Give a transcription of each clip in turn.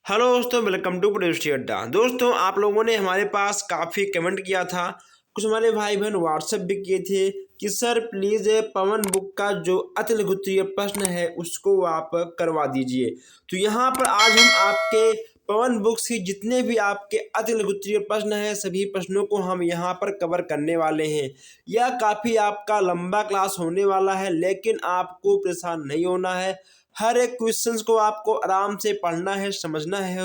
Hello दोस्तों, welcome to producer अड्डा। दोस्तों, आप लोगों ने हमारे पास काफ़ी कमेंट किया था, कुछ हमारे भाई बहन व्हाट्सएप भी किए थे कि सर प्लीज़ पवन बुक का जो अति लघुत्तरीय प्रश्न है उसको आप करवा दीजिए। तो यहाँ पर आज हम आपके पवन बुक्स के जितने भी आपके अति लघुत्तरीय प्रश्न हैं सभी प्रश्नों को हम यहाँ पर कवर करने वाले हैं। यह काफ़ी आपका लंबा क्लास होने वाला है, लेकिन आपको परेशान नहीं होना है। हर एक क्वेश्चंस को आपको आराम से पढ़ना है, समझना है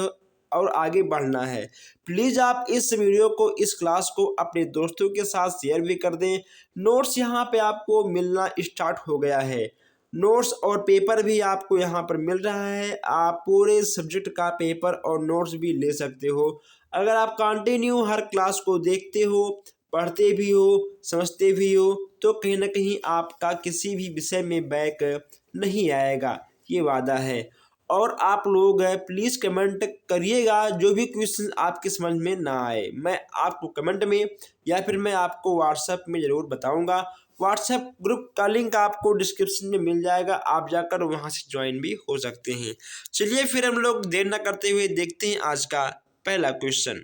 और आगे बढ़ना है। प्लीज़ आप इस वीडियो को, इस क्लास को अपने दोस्तों के साथ शेयर भी कर दें। नोट्स यहाँ पे आपको मिलना स्टार्ट हो गया है। नोट्स और पेपर भी आपको यहाँ पर मिल रहा है। आप पूरे सब्जेक्ट का पेपर और नोट्स भी ले सकते हो। अगर आप कंटिन्यू हर क्लास को देखते हो, पढ़ते भी हो, समझते भी हो, तो कहीं ना कहीं आपका किसी भी विषय में बैक नहीं आएगा, ये वादा है। और आप लोग प्लीज़ कमेंट करिएगा जो भी क्वेश्चन आपके समझ में ना आए, मैं आपको कमेंट में या फिर मैं आपको व्हाट्सएप में ज़रूर बताऊंगा। व्हाट्सएप ग्रुप का लिंक आपको डिस्क्रिप्शन में मिल जाएगा, आप जाकर वहां से ज्वाइन भी हो सकते हैं। चलिए फिर हम लोग देर न करते हुए देखते हैं आज का पहला क्वेश्चन।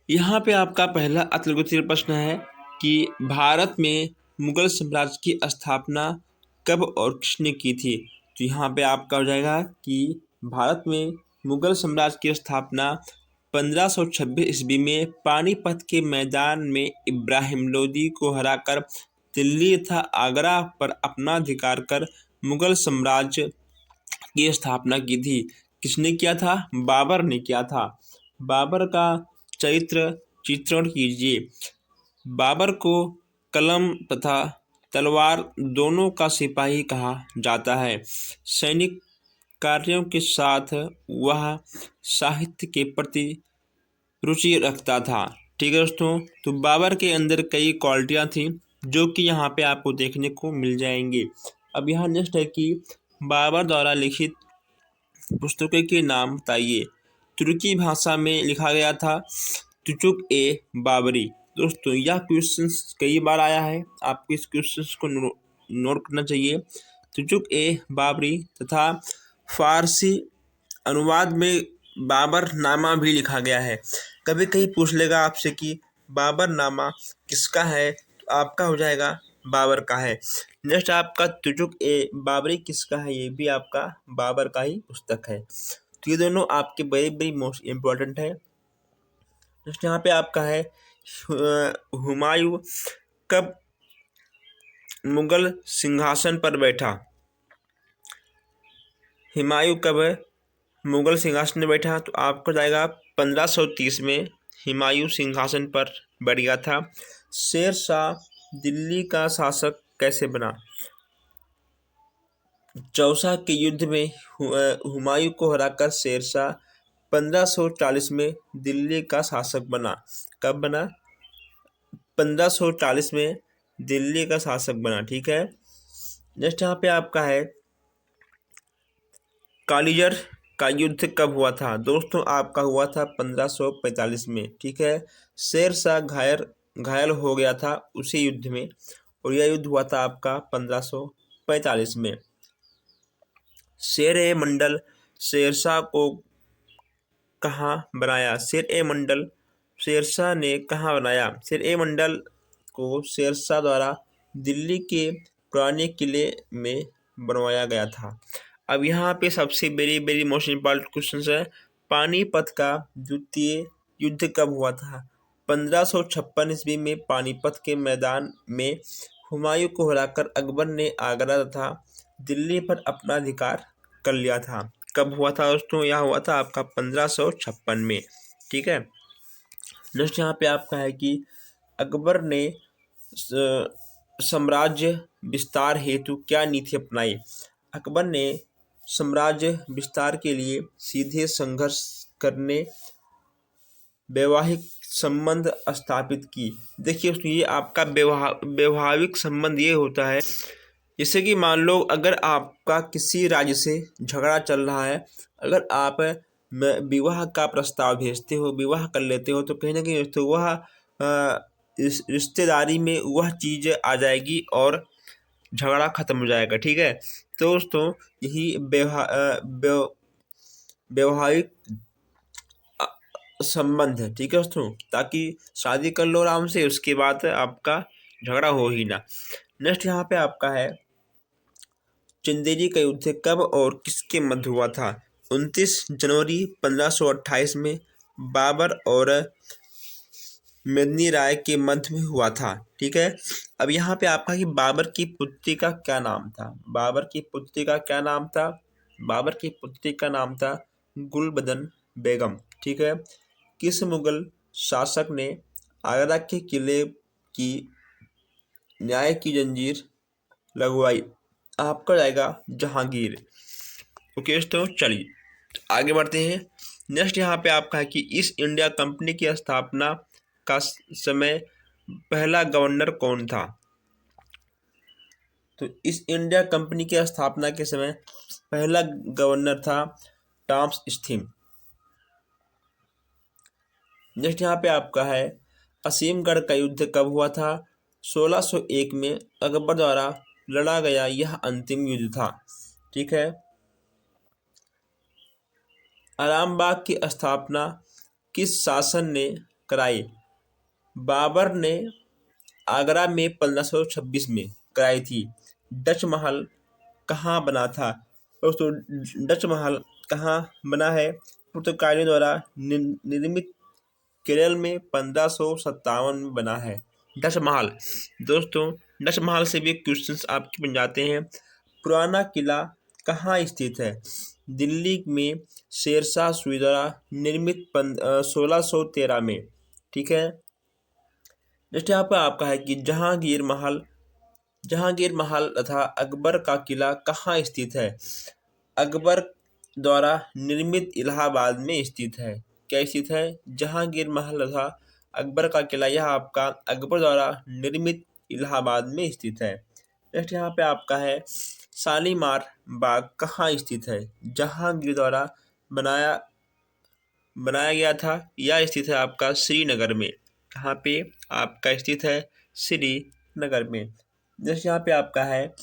यहाँ पे आपका पहला अति लघुत्तरीय प्रश्न है कि भारत में मुगल साम्राज्य की स्थापना कब और किसने की थी। तो यहाँ पे आपका हो जाएगा कि भारत में मुगल साम्राज्य की स्थापना 1526 ईस्वी में पानीपत के मैदान में इब्राहिम लोदी को हराकर दिल्ली तथा आगरा पर अपना अधिकार कर मुगल साम्राज्य की स्थापना की थी। किसने किया था? बाबर ने किया था। बाबर का चरित्र चित्रण कीजिए। बाबर को कलम तथा तलवार दोनों का सिपाही कहा जाता है। सैनिक कार्यों के साथ वह साहित्य के प्रति रुचि रखता था। ठीक है दोस्तों, तो बाबर के अंदर कई क्वालिटियाँ थीं जो कि यहाँ पे आपको देखने को मिल जाएंगे। अब यहाँ नेक्स्ट है कि बाबर द्वारा लिखित पुस्तकों के नाम बताइए। तुर्की भाषा में लिखा गया था तुचुक-ए-बाबरी। दोस्तों, यह क्वेश्चन कई बार आया है, आपको इस क्वेश्चन को नोट करना चाहिए। तुचुक-ए-बाबरी तथा फारसी अनुवाद में बाबर नामा भी लिखा गया है। कभी कहीं पूछ लेगा आपसे कि बाबर नामा किसका है, तो आपका हो जाएगा बाबर का है। नेक्स्ट आपका तुचुक-ए-बाबरी किसका है, ये भी आपका बाबर का ही पुस्तक है। तो ये दोनों आपके बड़े बड़े मोस्ट इम्पोर्टेंट है। नेक्स्ट यहाँ पे आपका है हुमायूं कब मुगल सिंहासन पर बैठा। हुमायूं कब मुगल सिंहासन पर बैठा, तो आपको जाएगा 1530 में हुमायूं सिंहासन पर बैठ गया था। शेर शाह दिल्ली का शासक कैसे बना। चौसा के युद्ध में हुमायूं को हराकर शेरशाह 1540 में दिल्ली का शासक बना। कब बना? 1540 में दिल्ली का शासक बना। ठीक है। नेक्स्ट यहाँ पे आपका है कालिजर का युद्ध कब हुआ था। दोस्तों, आपका हुआ था 1545 में। ठीक है। शेरशाह घायल हो गया था उसी युद्ध में, और यह युद्ध हुआ था आपका 1545 में। शेर-ए-मंडल शेरशाह को कहाँ बनाया। शेर-ए-मंडल शेरशाह ने कहाँ बनाया। शेर-ए-मंडल को शेरशाह द्वारा दिल्ली के पुराने किले में बनवाया गया था। अब यहाँ पे सबसे very very most important question है, पानीपत का द्वितीय युद्ध कब हुआ था। 1556 ईस्वी में पानीपत के मैदान में हुमायूं को हराकर अकबर ने आगरा तथा दिल्ली पर अपना अधिकार कर लिया था। कब हुआ था दोस्तों? यह हुआ था आपका 1556 में। ठीक है। नेक्स्ट यहाँ पे आपका है कि अकबर ने साम्राज्य विस्तार हेतु क्या नीति अपनाई। अकबर ने साम्राज्य विस्तार के लिए सीधे संघर्ष करने, वैवाहिक संबंध स्थापित की। देखिए दोस्तों, ये आपका वैवाहिक संबंध ये होता है, जैसे कि मान लो अगर आपका किसी राज्य से झगड़ा चल रहा है, अगर आप विवाह का प्रस्ताव भेजते हो, विवाह कर लेते हो, तो कहीं ना कहीं तो वह रिश्तेदारी में वह चीज़ आ जाएगी और झगड़ा खत्म हो जाएगा। ठीक है। तो दोस्तों, यही वैवाहिक संबंध है, ठीक है दोस्तों, ताकि शादी कर लो आराम से, उसके बाद आपका झगड़ा हो ही ना। नेक्स्ट यहाँ पे आपका है चंदेरी का युद्ध कब और किसके मध्य हुआ था? 29 जनवरी 1528 में बाबर और मेदिनी राय के मध्य में हुआ था, ठीक है। अब यहाँ पे आपका कि बाबर की पुत्री का क्या नाम था? बाबर की पुत्री का क्या नाम था? बाबर की पुत्री का नाम था गुलबदन बेगम, ठीक है। किस मुगल शासक ने आगरा के किले की न्याय की जंजीर लगवाई? आपका जाएगा जहांगीर। ओके दोस्तों, चलिए आगे बढ़ते हैं। नेक्स्ट यहाँ पे आपका है कि ईस्ट इंडिया कंपनी की स्थापना का समय पहला गवर्नर कौन था? तो ईस्ट इंडिया कंपनी की स्थापना के समय पहला गवर्नर था टॉमस स्थिम। नेक्स्ट यहाँ पे आपका है असीमगढ़ का युद्ध कब हुआ था? 1601 में अकबर द्वारा लड़ा गया यह अंतिम युद्ध था, ठीक है। आरामबाग की स्थापना किस शासन ने कराई? बाबर ने आगरा में 1526 में कराई थी। डच महल कहाँ बना था? दोस्तों, डच महल कहाँ बना है? पुर्तगालियों द्वारा निर्मित केरल में 1557 में बना है डच महल। दोस्तों, डच महल से भी क्वेश्चंस आपके बन जाते हैं। पुराना किला कहाँ स्थित है? दिल्ली में शेरशाह सूरी द्वारा निर्मित 1613 में, ठीक है। नेक्स्ट यहाँ पर आपका है कि जहांगीर महल तथा अकबर का किला कहाँ स्थित है? अकबर द्वारा निर्मित इलाहाबाद में स्थित है। क्या स्थित है? जहांगीर महल तथा अकबर का किला यह आपका अकबर द्वारा निर्मित इलाहाबाद में स्थित है। नेक्स्ट यहाँ पे आपका है शालीमार बाग कहाँ स्थित है? जहांगीर द्वारा बनाया गया था। यह स्थित है आपका श्रीनगर में। कहाँ पे आपका स्थित है? श्रीनगर में। जैसे यहाँ पे आपका है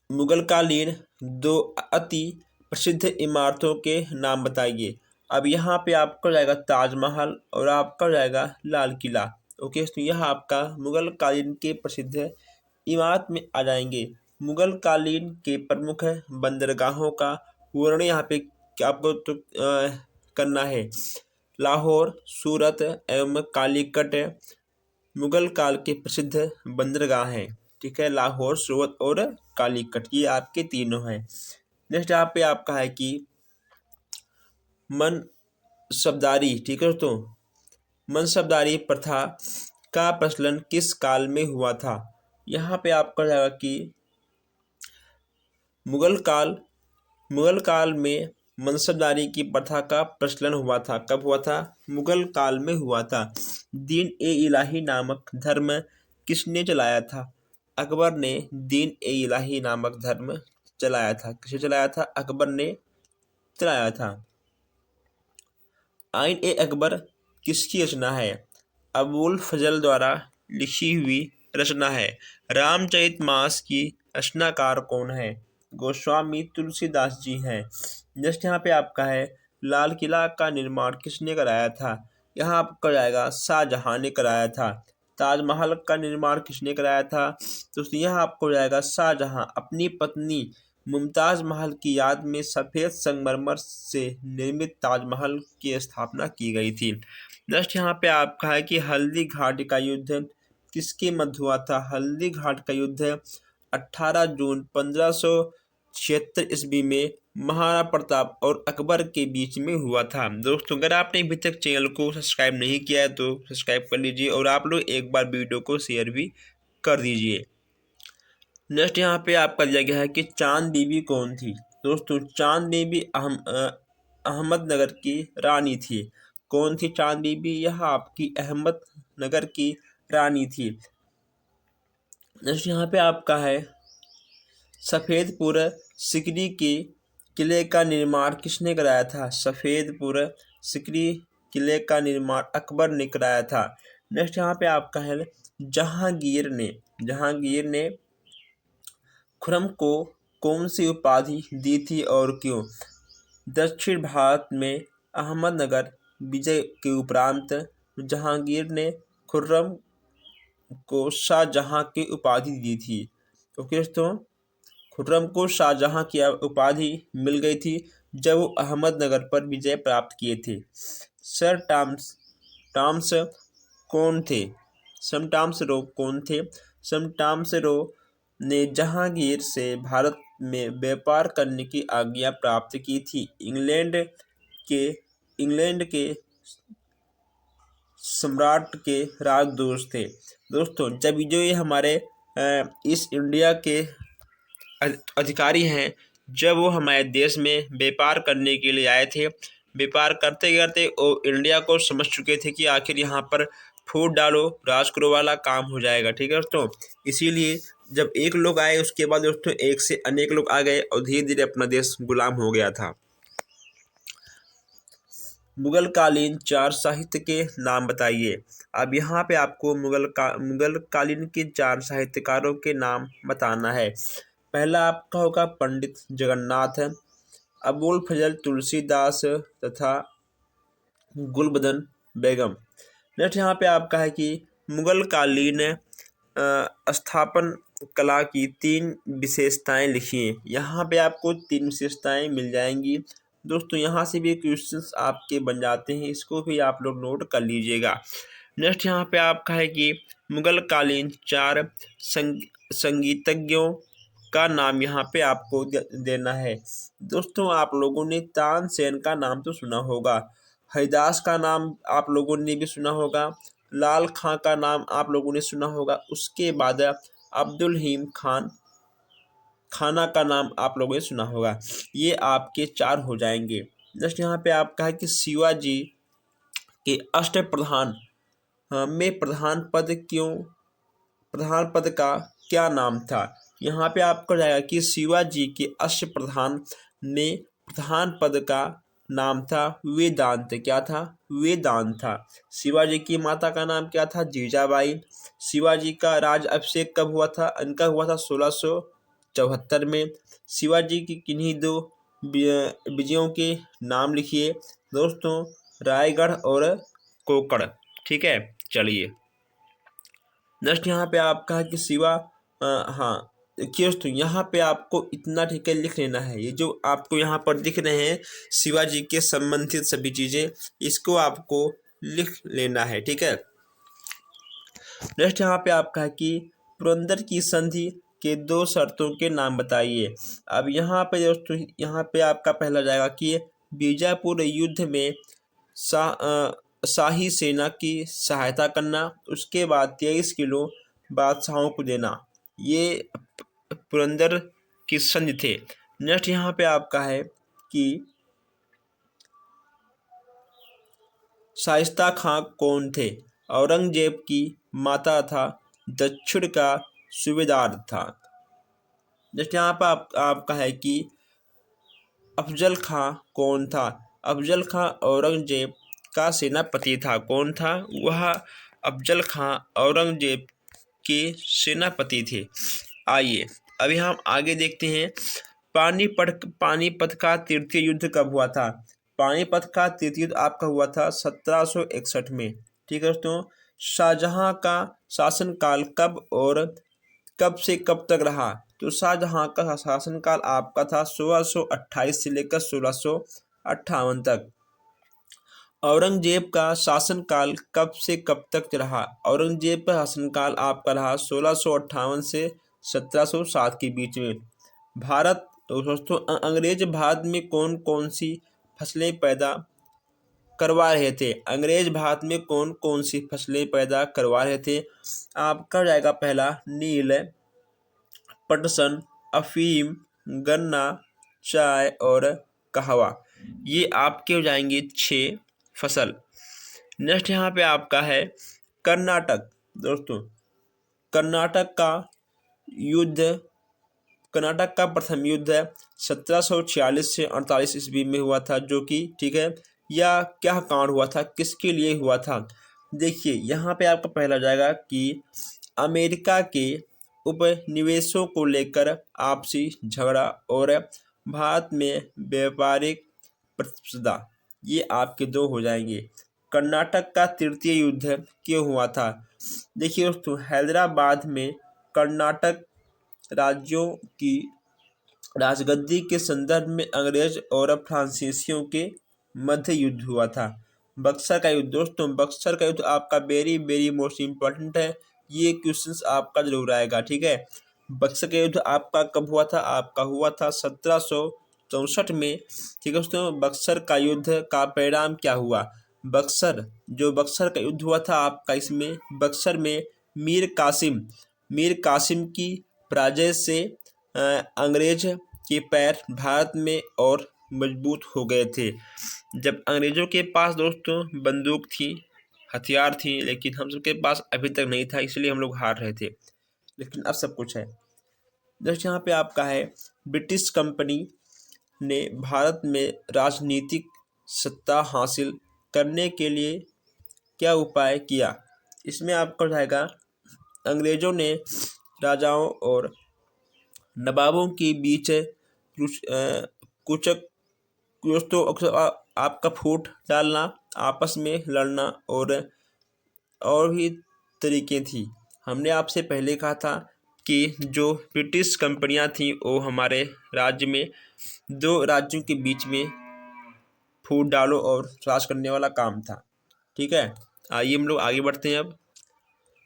मुगल कालीन दो अति प्रसिद्ध इमारतों के नाम बताइए। अब यहाँ पे आपका जाएगा ताजमहल और आपका जाएगा लाल किला। ओके, तो यह आपका मुगल कालीन के प्रसिद्ध इमारत में आ जाएंगे। मुगल कालीन के प्रमुख बंदरगाहों का वर्णन यहाँ पे आपको तो करना है। लाहौर, सूरत एवं कालीकट मुगल काल के प्रसिद्ध बंदरगाह हैं, ठीक है। लाहौर, सूरत और कालीकट ये आपके तीनों हैं। नेक्स्ट यहाँ पे आपका है कि मनसबदारी, ठीक है दोस्तों, मनसबदारी प्रथा का प्रचलन किस काल में हुआ था? यहाँ पे आपका जाएगा कि मुगल काल में मनसबदारी की प्रथा का प्रचलन हुआ था। कब हुआ था? मुगल काल में हुआ था। दीन ए इलाही नामक धर्म किसने चलाया था? अकबर ने दीन ए इलाही नामक धर्म चलाया था। किसने चलाया था? अकबर ने चलाया था। आइन ए अकबर किसकी रचना है? अबुल फजल द्वारा लिखी हुई रचना है। रामचरितमानस की रचनाकार कौन है? गोस्वामी तुलसीदास जी हैं। नेक्स्ट यहाँ पे आपका है लाल किला का निर्माण किसने कराया था? यहाँ आपका जाएगा शाहजहां ने कराया था। ताजमहल का निर्माण किसने कराया था? तो यहाँ आपको जाएगा शाहजहां अपनी पत्नी मुमताज महल की याद में सफ़ेद संगमरमर से निर्मित ताजमहल की स्थापना की गई थी। नेक्स्ट यहाँ पे आपका है कि हल्दी घाटी का युद्ध किसके मध्य हुआ था? हल्दी घाट का युद्ध 18 जून 1576 ईस्वी में महाराणा प्रताप और अकबर के बीच में हुआ था। दोस्तों, अगर आपने अभी तक चैनल को सब्सक्राइब नहीं किया है तो सब्सक्राइब कर लीजिए और आप लोग एक बार वीडियो को शेयर भी कर दीजिए। नेक्स्ट यहाँ पे आपका दिया गया है कि चांद बीबी कौन थी? दोस्तों, चांद बीबी अहमदनगर की रानी थी। कौन थी चांद बीबी? यह आपकी अहमदनगर की रानी थी। नेक्स्ट यहाँ पे आपका है सफ़ेदपुर सिकरी के किले का निर्माण किसने कराया था? सफ़ेदपुर सिकरी किले का निर्माण अकबर ने कराया था। नेक्स्ट यहाँ पे आपका है जहांगीर ने खुर्रम को कौन सी उपाधि दी थी और क्यों? दक्षिण भारत में अहमदनगर विजय के उपरांत जहांगीर ने खुर्रम को शाहजहां की उपाधि दी थी। ओके दोस्तों, खुर्रम को शाहजहां की उपाधि मिल गई थी जब वो अहमदनगर पर विजय प्राप्त किए थे। सर टॉमस कौन थे? सर टॉमस रो कौन थे? सर टॉमस रो ने जहांगीर से भारत में व्यापार करने की आज्ञा प्राप्त की थी। इंग्लैंड के सम्राट के राजदूत थे। दोस्तों, जब जो ये हमारे ईस्ट इंडिया के अधिकारी हैं, जब वो हमारे देश में व्यापार करने के लिए आए थे, व्यापार करते करते वो इंडिया को समझ चुके थे कि आखिर यहाँ पर फूट डालो राज करो वाला काम हो जाएगा। ठीक है दोस्तों, इसीलिए जब एक लोग आए उसके बाद दोस्तों एक से अनेक लोग आ गए और धीरे धीरे अपना देश गुलाम हो गया था। मुगल कालीन 4 साहित्य के नाम बताइए। अब यहाँ पे आपको मुगल कालीन के 4 साहित्यकारों के नाम बताना है। पहला आपका होगा पंडित जगन्नाथ, अबुल फजल तुलसीदास तथा गुलबदन बेगम। नेक्स्ट यहाँ पे आपका है कि मुगल कालीन स्थापन कला की 3 विशेषताएं लिखिए। यहाँ पे आपको 3 विशेषताएं मिल जाएंगी। दोस्तों, यहाँ से भी क्वेश्चंस आपके बन जाते हैं, इसको भी आप लोग नोट कर लीजिएगा। नेक्स्ट यहाँ पे आपका है कि मुगल कालीन 4 संगीतज्ञों का नाम यहाँ पे आपको देना है। दोस्तों, आप लोगों ने तानसेन का नाम तो सुना होगा, हरिदास का नाम आप लोगों ने भी सुना होगा, लाल खां का नाम आप लोगों ने सुना होगा, उसके बाद अब्दुल हकीम खाना का नाम आप लोगों ने सुना होगा। ये आपके 4 हो जाएंगे। नेक्स्ट यहाँ पे आपका है कि शिवाजी के अष्टप्रधान में प्रधान पद का क्या नाम था? यहाँ पे आपको जाएगा कि शिवाजी के अष्टप्रधान में प्रधान पद का नाम था वेदांत। क्या था? वेदांत था। शिवाजी की माता का नाम क्या था? जीजाबाई। शिवाजी का राज अभिषेक कब हुआ था? इनका हुआ था 1674 में। शिवाजी की किन्हीं 2 विजयों के नाम लिखिए। दोस्तों, रायगढ़ और कोकण। ठीक है, चलिए नेक्स्ट यहाँ पे आपका है कि हाँ देखिए दोस्तों, यहाँ पे आपको इतना ठीक है लिख लेना है। ये जो आपको यहाँ पर दिख रहे हैं शिवाजी के संबंधित सभी चीज़ें, इसको आपको लिख लेना है। ठीक है, नेक्स्ट यहाँ पे आपका है कि पुरंदर की संधि के 2 शर्तों के नाम बताइए। अब यहाँ पे दोस्तों, यहाँ पे आपका पहला जाएगा कि बीजापुर युद्ध में शाही सेना की सहायता करना, उसके बाद 23 किलो बादशाहों को देना। ये पुरंदर की संधि थे। नेक्स्ट यहाँ पे आपका है कि शाइस्ता खां कौन थे? औरंगजेब की माता था, दक्षिण का सूबेदार था। नेक्स्ट यहाँ पर आपका है कि अफजल खां कौन था? अफजल खां औरंगजेब का सेनापति था। कौन था वह? अफजल खां औरंगजेब के सेनापति थे। आइए अभी हम आगे देखते हैं। पानीपत का तृतीय युद्ध कब हुआ था? पानीपत का तृतीय युद्ध आपका हुआ था 1761 में। ठीक है दोस्तों, शाहजहां का शासनकाल कब और कब से कब तक रहा? तो शाहजहां का शासनकाल आपका था 1628 से लेकर 1658 तक। औरंगजेब का शासनकाल कब से कब तक रहा? औरंगजेब का शासनकाल आपका रहा 1658 से 1707 के बीच में। दोस्तों, अंग्रेज भारत में कौन कौन सी फसलें पैदा करवा रहे थे? अंग्रेज भारत में कौन कौन सी फसलें पैदा करवा रहे थे? आपका जाएगा पहला नील, पटसन, अफीम, गन्ना, चाय और कहवा। ये आपके हो जाएंगे 6 फसल। नेक्स्ट यहाँ पे आपका है कर्नाटक। दोस्तों, कर्नाटक का प्रथम युद्ध 1746 से 48 ईस्वी में हुआ था, जो कि ठीक है, या क्या कांड हुआ था, किसके लिए हुआ था? देखिए यहाँ पे आपका पहला जाएगा कि अमेरिका के उपनिवेशों को लेकर आपसी झगड़ा और भारत में व्यापारिक प्रतिस्पर्धा, ये आपके दो हो जाएंगे। कर्नाटक का तृतीय युद्ध क्यों हुआ था? देखिए दोस्तों, हैदराबाद में कर्नाटक राज्यों की राजगद्दी के संदर्भ में अंग्रेज और फ्रांसीसियों के मध्य युद्ध हुआ था। बक्सर का युद्ध, दोस्तों बक्सर का युद्ध आपका वेरी वेरी मोस्ट इम्पोर्टेंट है, ये क्वेश्चंस आपका जरूर आएगा, ठीक है। बक्सर का युद्ध आपका कब हुआ था? आपका हुआ था 1764 में, ठीक है दोस्तों। बक्सर का युद्ध का परिणाम क्या हुआ? बक्सर का युद्ध हुआ था आपका, इसमें बक्सर में मीर कासिम की पराजय से अंग्रेज के पैर भारत में और मजबूत हो गए थे। जब अंग्रेजों के पास दोस्तों बंदूक थी, हथियार थी, लेकिन हम सबके पास अभी तक नहीं था, इसलिए हम लोग हार रहे थे। लेकिन अब सब कुछ है। जैसे यहाँ पे आपका है, ब्रिटिश कंपनी ने भारत में राजनीतिक सत्ता हासिल करने के लिए क्या उपाय किया? इसमें आपको जाएगा, अंग्रेजों ने राजाओं और नवाबों के बीच कुछ दोस्तों आपका फूट डालना, आपस में लड़ना और भी तरीके थी। हमने आपसे पहले कहा था कि जो ब्रिटिश कंपनियां थीं वो हमारे राज्य में दो राज्यों के बीच में फूट डालो और राज करने वाला काम था, ठीक है। आइए हम लोग आगे बढ़ते हैं। अब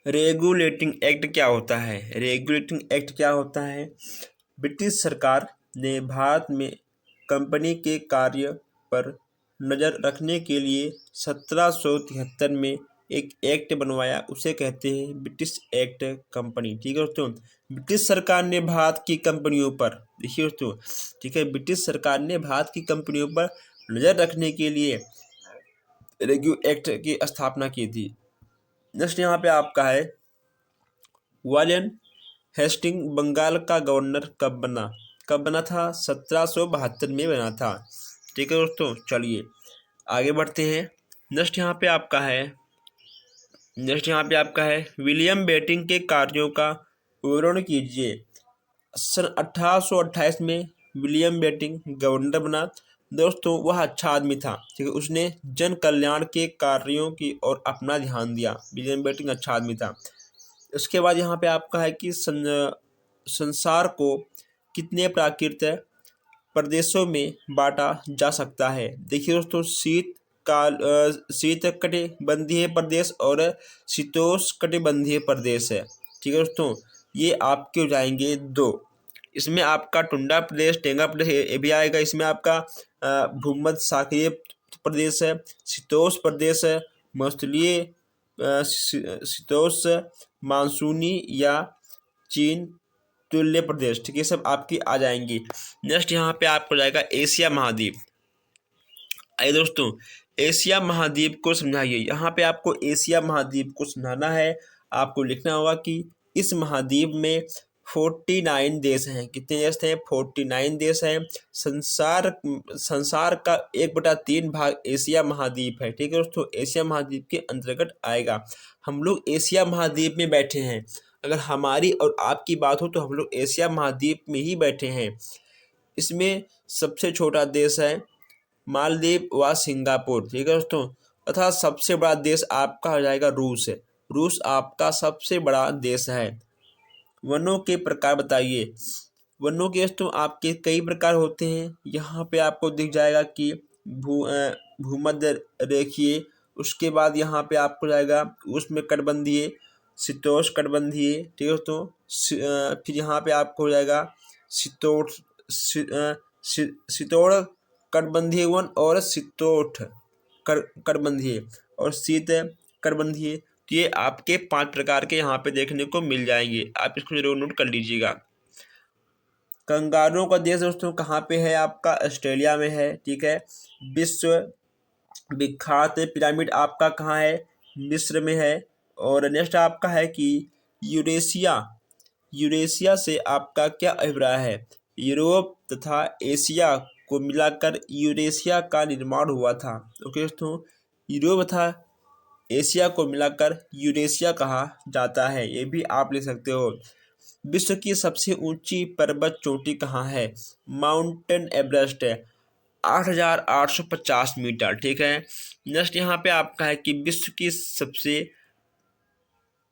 रेगुलेटिंग एक्ट क्या होता है? रेगुलेटिंग एक्ट क्या होता है? ब्रिटिश सरकार ने भारत में कंपनी के कार्य पर नज़र रखने के लिए 1773 में एक एक्ट बनवाया, उसे कहते हैं ब्रिटिश एक्ट कंपनी, ठीक है दोस्तों। ब्रिटिश सरकार ने भारत की कंपनियों पर, देखिए दोस्तों, ठीक है, ब्रिटिश सरकार ने भारत की कंपनियों पर नज़र रखने के लिए रेगू एक्ट की स्थापना की थी। नेक्स्ट यहाँ पे आपका है, वालियन हेस्टिंग बंगाल का गवर्नर कब बना था? 1772 में बना था, ठीक है दोस्तों। चलिए आगे बढ़ते हैं। नेक्स्ट यहाँ पे आपका है विलियम बेंटिंक के कार्यों का विवरण कीजिए। सन 1828 में विलियम बेंटिंक गवर्नर बना। दोस्तों वह अच्छा आदमी था, ठीक है, उसने जन कल्याण के कार्यों की ओर अपना ध्यान दिया। विलियम बेंटिंक अच्छा आदमी था। उसके बाद यहाँ पे आपका है कि संसार को कितने प्राकृत प्रदेशों में बांटा जा सकता है? देखिए दोस्तों, शीतकटिबंधीय प्रदेश और शीतोष्णकटिबंधीय प्रदेश है, ठीक है दोस्तों। ये आपके हो जाएंगे दो। इसमें आपका टुंडा प्रदेश, टेंगा प्रदेश ये भी आएगा। इसमें आपका भूमध्य सागरीय प्रदेश है, शीतोष्ण प्रदेश है, मौसलीय शीतोष्ण मानसूनी या चीन तुल्य प्रदेश, ठीक है, सब आपकी आ जाएंगी। नेक्स्ट यहाँ पे आपको जाएगा एशिया महाद्वीप। आइए दोस्तों, एशिया महाद्वीप को समझाइए। यहाँ पे आपको एशिया महाद्वीप को समझाना है। आपको लिखना होगा कि इस महाद्वीप में 49 देश हैं। कितने देश हैं? 49 देश हैं। संसार का 1/3 भाग एशिया महाद्वीप है, ठीक है दोस्तों, एशिया महाद्वीप के अंतर्गत आएगा। हम लोग एशिया महाद्वीप में बैठे हैं। अगर हमारी और आपकी बात हो तो हम लोग एशिया महाद्वीप में ही बैठे हैं। इसमें सबसे छोटा देश है मालदीव व सिंगापुर, ठीक है दोस्तों, तथा सबसे बड़ा देश आपका हो जाएगा रूस। रूस आपका सबसे बड़ा देश है। वनों के प्रकार बताइए। वनों के दोस्तों आपके कई प्रकार होते हैं। यहाँ पे आपको दिख जाएगा कि भूमध्य रेखीय, उसके बाद यहाँ पे आपको जाएगा उष्णकटिबंधीय, शीतोष्णकटिबंधीय, ठीक है दोस्तों। फिर यहाँ पे आपको हो जाएगा शीतोष्ण कटिबंधीय वन और शीतोष्ण कटिबंधीय और शीत कटिबंधीय। तो ये आपके 5 प्रकार के यहाँ पे देखने को मिल जाएंगे। आप इसको जरूर नोट कर लीजिएगा। कंगारुओं का देश दोस्तों कहाँ पे है? आपका ऑस्ट्रेलिया में है, ठीक है। विश्व विख्यात पिरामिड आपका कहाँ है? मिस्र में है। और नेक्स्ट आपका है कि यूरेशिया से आपका क्या अभिप्राय है? यूरोप तथा एशिया को मिलाकर यूरेशिया का निर्माण हुआ था। ओके दोस्तों, यूरोप तथा एशिया को मिलाकर यूरेशिया कहा जाता है, ये भी आप लिख सकते हो। विश्व की सबसे ऊंची पर्वत चोटी कहाँ है? माउंटेन एवरेस्ट है, 8,850 मीटर। ठीक है। नेक्स्ट यहाँ पे आपका है कि विश्व की सबसे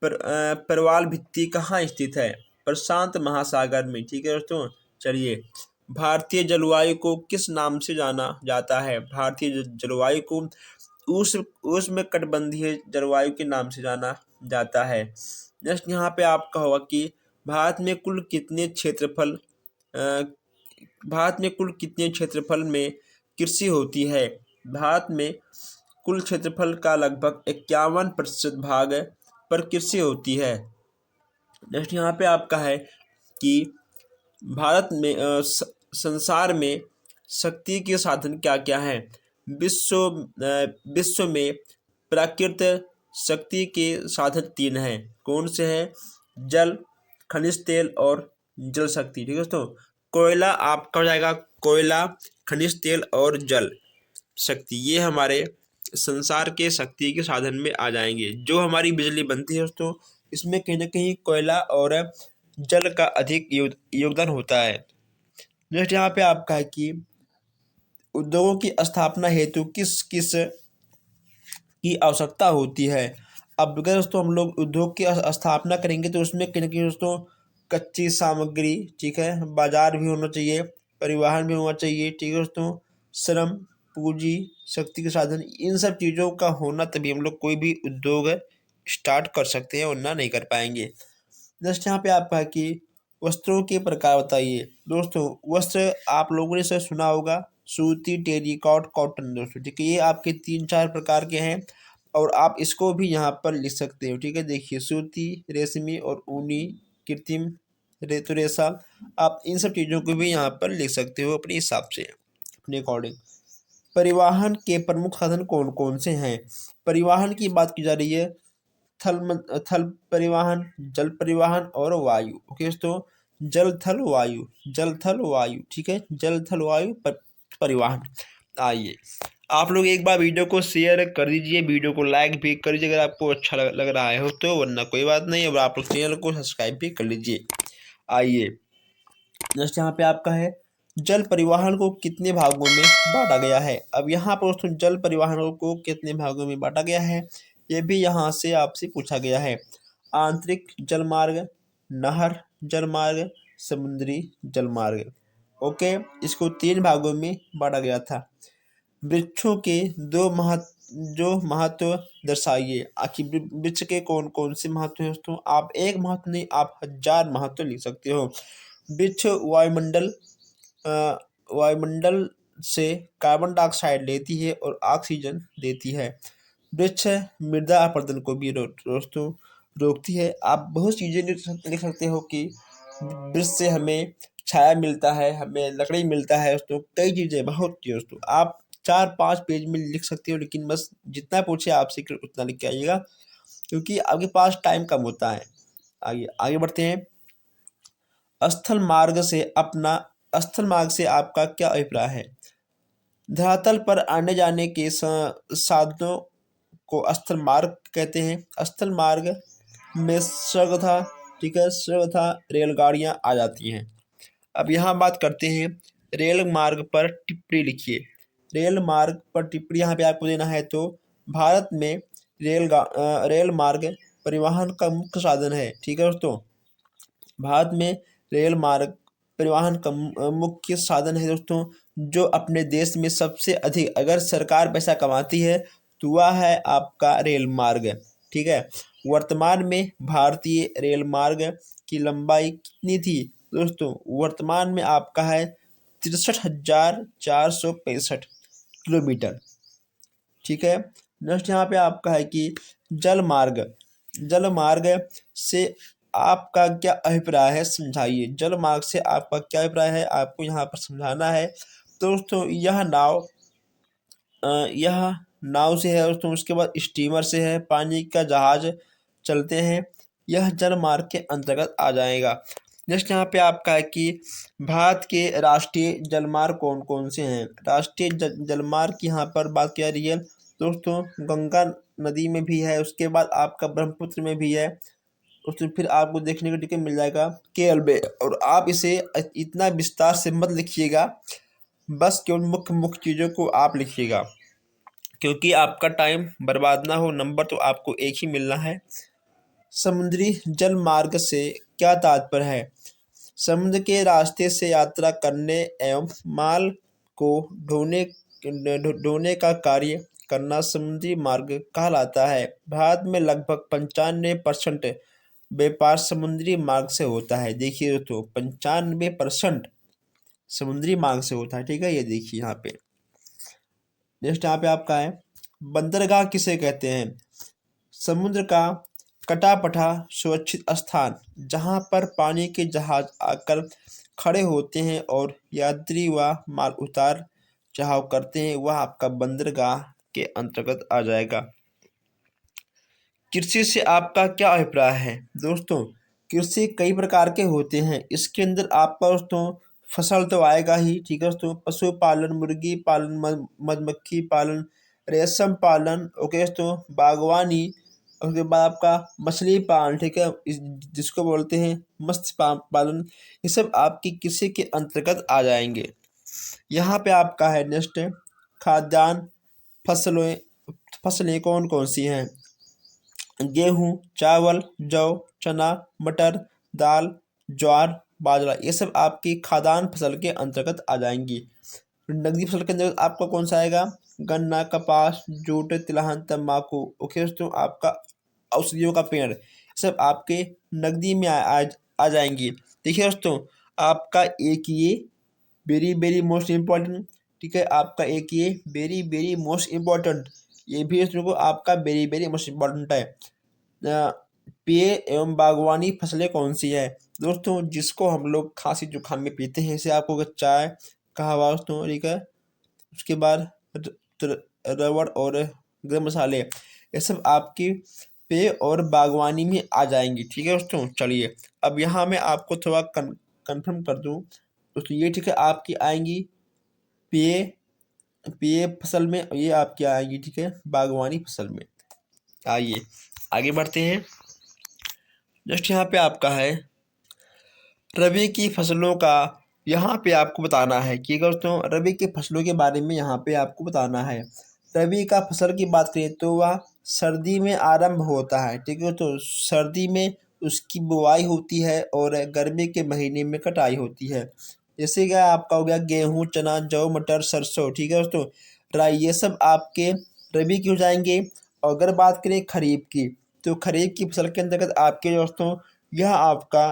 प्रवाल भित्ति कहाँ स्थित है? प्रशांत महासागर में। ठीक है दोस्तों। चलिए, भारतीय जलवायु को किस नाम से जाना जाता है? भारतीय जलवायु को उष्णकटिबंधीय जलवायु के नाम से जाना जाता है। नेक्स्ट यहाँ पे आपका होगा कि भारत में कुल कितने क्षेत्रफल भारत में कुल कितने क्षेत्रफल में कृषि होती है? भारत में कुल क्षेत्रफल का लगभग 51% भाग पर कृषि होती है। नेक्स्ट यहाँ पे आपका है कि भारत में संसार में शक्ति के साधन क्या क्या हैं? विश्व में प्राकृतिक शक्ति के साधन 3 हैं। कौन से हैं? जल, खनिज तेल और जल शक्ति। ठीक है दोस्तों। कोयला आपका हो जाएगा कोयला, खनिज तेल और जल शक्ति, ये हमारे संसार के शक्ति के साधन में आ जाएंगे। जो हमारी बिजली बनती है दोस्तों, इसमें कहीं ना कहीं कोयला और जल का अधिक योगदान होता है। नेक्स्ट यहाँ पे आपका है कि उद्योगों की स्थापना हेतु किस किस की आवश्यकता होती है? अब अगर दोस्तों हम लोग उद्योग की स्थापना करेंगे तो उसमें कहीं ना कहीं दोस्तों कच्ची सामग्री, ठीक है, बाजार भी होना चाहिए, परिवहन भी होना चाहिए, ठीक है दोस्तों, श्रम, पूंजी, शक्ति के साधन, इन सब चीज़ों का होना तभी हम लोग कोई भी उद्योग स्टार्ट कर सकते हैं, वरना नहीं कर पाएंगे। नेक्स्ट यहाँ पे आपका है कि वस्त्रों के प्रकार बताइए। दोस्तों वस्त्र आप लोगों ने इसे सुना होगा, सूती, टेरिकॉट, कॉटन। दोस्तों ठीक है, ये आपके 3-4 प्रकार के हैं और आप इसको भी यहाँ पर लिख सकते हो। ठीक है, देखिए सूती, रेशमी और ऊनी, कृत्रिम, रेतो रेशा, आप इन सब चीज़ों को भी यहाँ पर लिख सकते हो अपने हिसाब से, अपने अकॉर्डिंग। परिवहन के प्रमुख साधन कौन कौन से हैं? परिवहन की बात की जा रही है, थल परिवहन, जल परिवहन और वायु। ओके दोस्तों, जल थल वायु, जल थल वायु। ठीक है, जल थल वायु परिवहन। आइए आप लोग एक बार वीडियो को शेयर कर दीजिए, वीडियो को लाइक भी कर दीजिए अगर आपको अच्छा लग रहा है हो तो, वरना कोई बात नहीं। और आप लोग चैनल को सब्सक्राइब भी कर लीजिए। आइए नेक्स्ट यहाँ पे आपका है, जल परिवहन को कितने भागों में बांटा गया है? अब यहाँ पर दोस्तों जल परिवहन को कितने भागों में बांटा गया है, ये भी यहाँ से आपसे पूछा गया है। आंतरिक जलमार्ग, नहर जलमार्ग, समुद्री जलमार्ग। ओके, इसको 3 भागों में बांटा गया था। वृक्षों के जो महत्व दर्शाइए। आखिर वृक्ष के कौन कौन से महत्व हैं दोस्तों? आप एक महत्व नहीं, आप 1000 महत्व लिख सकते हो। वृक्ष वायुमंडल से कार्बन डाइऑक्साइड लेती है और ऑक्सीजन देती है। वृक्ष मृदा अपरदन को भी दोस्तों रोकती है। आप बहुत चीज़ें लिख सकते हो कि वृक्ष से हमें छाया मिलता है, हमें लकड़ी मिलता है दोस्तों, कई चीज़ें, बहुत चीज़ दोस्तों। आप 4-5 पेज में लिख सकते हो, लेकिन बस जितना पूछे आपसे उतना लिख के आइएगा, क्योंकि आपके पास टाइम कम होता है। आगे आगे बढ़ते हैं। स्थल मार्ग से आपका क्या अभिप्राय है? धरातल पर आने जाने के साधनों को स्थल मार्ग कहते हैं। स्थल मार्ग में सर्वथा, ठीक है, सर्वथा रेलगाड़ियां आ जाती हैं। अब यहाँ बात करते हैं, रेल मार्ग पर टिप्पणी लिखिए। रेल मार्ग पर टिप्पणी यहाँ पे आपको देना है तो, भारत में रेल मार्ग परिवहन का मुख्य साधन है। ठीक है दोस्तों, भारत में रेल मार्ग परिवहन का मुख्य साधन है दोस्तों। जो अपने देश में सबसे अधिक अगर सरकार पैसा कमाती है तो वह है आपका रेल मार्ग। ठीक है, वर्तमान में भारतीय रेल मार्ग की लंबाई कितनी थी दोस्तों? वर्तमान में आपका है 63,465 किलोमीटर। ठीक है, नेक्स्ट यहाँ पे आपका है कि जल मार्ग से आपका क्या अभिप्राय है, समझाइए। जल मार्ग से आपका क्या अभिप्राय है, आपको यहाँ पर समझाना है। दोस्तों यह नाव से है दोस्तों, उसके बाद स्टीमर से है, पानी का जहाज चलते हैं, यह जल मार्ग के अंतर्गत आ जाएगा। नेक्स्ट यहाँ पे आपका है कि भारत के राष्ट्रीय जलमार्ग कौन कौन से हैं? राष्ट्रीय जलमार्ग की यहाँ पर बात की जा रही है दोस्तों, गंगा नदी में भी है, उसके बाद आपका ब्रह्मपुत्र में भी है, उसमें फिर आपको देखने को टिकट मिल जाएगा KLB। और आप इसे इतना विस्तार से मत लिखिएगा, बस केवल मुख्य मुख्य चीज़ों को आप लिखिएगा, क्योंकि आपका टाइम बर्बाद ना हो। नंबर तो आपको एक ही मिलना है। समुद्री जल मार्ग से क्या तात्पर्य है? समुद्र के रास्ते से यात्रा करने एवं माल को ढोने का कार्य करना समुद्री मार्ग कहलाता है। भारत में लगभग 95% व्यापार समुद्री मार्ग से होता है। देखिए दोस्तों, 95% समुद्री मार्ग से होता है। ठीक है, ये देखिए यहाँ पे। नेक्स्ट यहाँ पे आपका है, बंदरगाह किसे कहते हैं? समुद्र का कटा पटा सुरक्षित स्थान जहां पर पानी के जहाज आकर खड़े होते हैं और यात्री व माल उतार चढ़ाव करते हैं, वह आपका बंदरगाह के अंतर्गत आ जाएगा। कृषि से आपका क्या अभिप्राय है? दोस्तों, कृषि कई प्रकार के होते हैं। इसके अंदर आपका दोस्तों फसल तो आएगा ही। ठीक है दोस्तों, पशुपालन, मुर्गी पालन, मधुमक्खी पालन, रेशम पालन, ओके दोस्तों, बागवानी, उसके बाद आपका मछली पालन, ठीक है, जिसको बोलते हैं मत्स्य पालन, ये सब आपकी कृषि के अंतर्गत आ जाएंगे। यहाँ पे आपका है नेक्स्ट, खाद्यान्न फसलें कौन कौन सी हैं? गेहूँ, चावल, जौ, चना, मटर, दाल, ज्वार, बाजरा, ये सब आपकी खाद्यान्न फसल के अंतर्गत आ जाएंगी। नकदी फसल के अंतर्गत आपका कौन सा आएगा? गन्ना, कपास, जूट, तिलहन, तंबाकू, ओके दोस्तों, आपका औषधियों का पेड़, सब आपके नकदी में आ जाएंगी। देखिए दोस्तों, आपका एक ये वेरी वेरी मोस्ट इम्पॉर्टेंट, ठीक है, आपका एक ये वेरी वेरी मोस्ट इम्पॉर्टेंट, ये भी इसमें को आपका वेरी वेरी मोस्ट इम्पॉर्टेंट है। पेय एवं बागवानी फसलें कौन सी है? दोस्तों, जिसको हम लोग खांसी जुकाम में पीते हैं, इसे आपको चाय, कहवा दोस्तों, ठीक है, उसके बाद रबड़ और गर्म मसाले, ये सब आपकी पेय और बागवानी में आ जाएंगी। ठीक है दोस्तों, चलिए अब यहाँ मैं आपको थोड़ा कंफर्म कर दूँ दोस्तों, ये ठीक है आपकी आएंगी पेय पेय फसल में, ये आपकी आएंगी ठीक है बागवानी फसल में। आइए आगे बढ़ते हैं। जस्ट यहाँ पे आपका है रबी की फसलों का, यहाँ पे आपको बताना है कि दोस्तों रबी की फसलों के बारे में यहाँ पे आपको बताना है। रबी का फसल की बात करें तो वह सर्दी में आरंभ होता है। ठीक है, तो सर्दी में उसकी बुआई होती है और गर्मी के महीने में कटाई होती है। जैसे कि आपका हो गया गेहूँ, चना, जौ, मटर, सरसों, ठीक है दोस्तों, राई, ये सब आपके रबी की हो जाएंगे। और अगर बात करें खरीफ की, तो खरीफ की फसल के अंतर्गत आपके दोस्तों यह आपका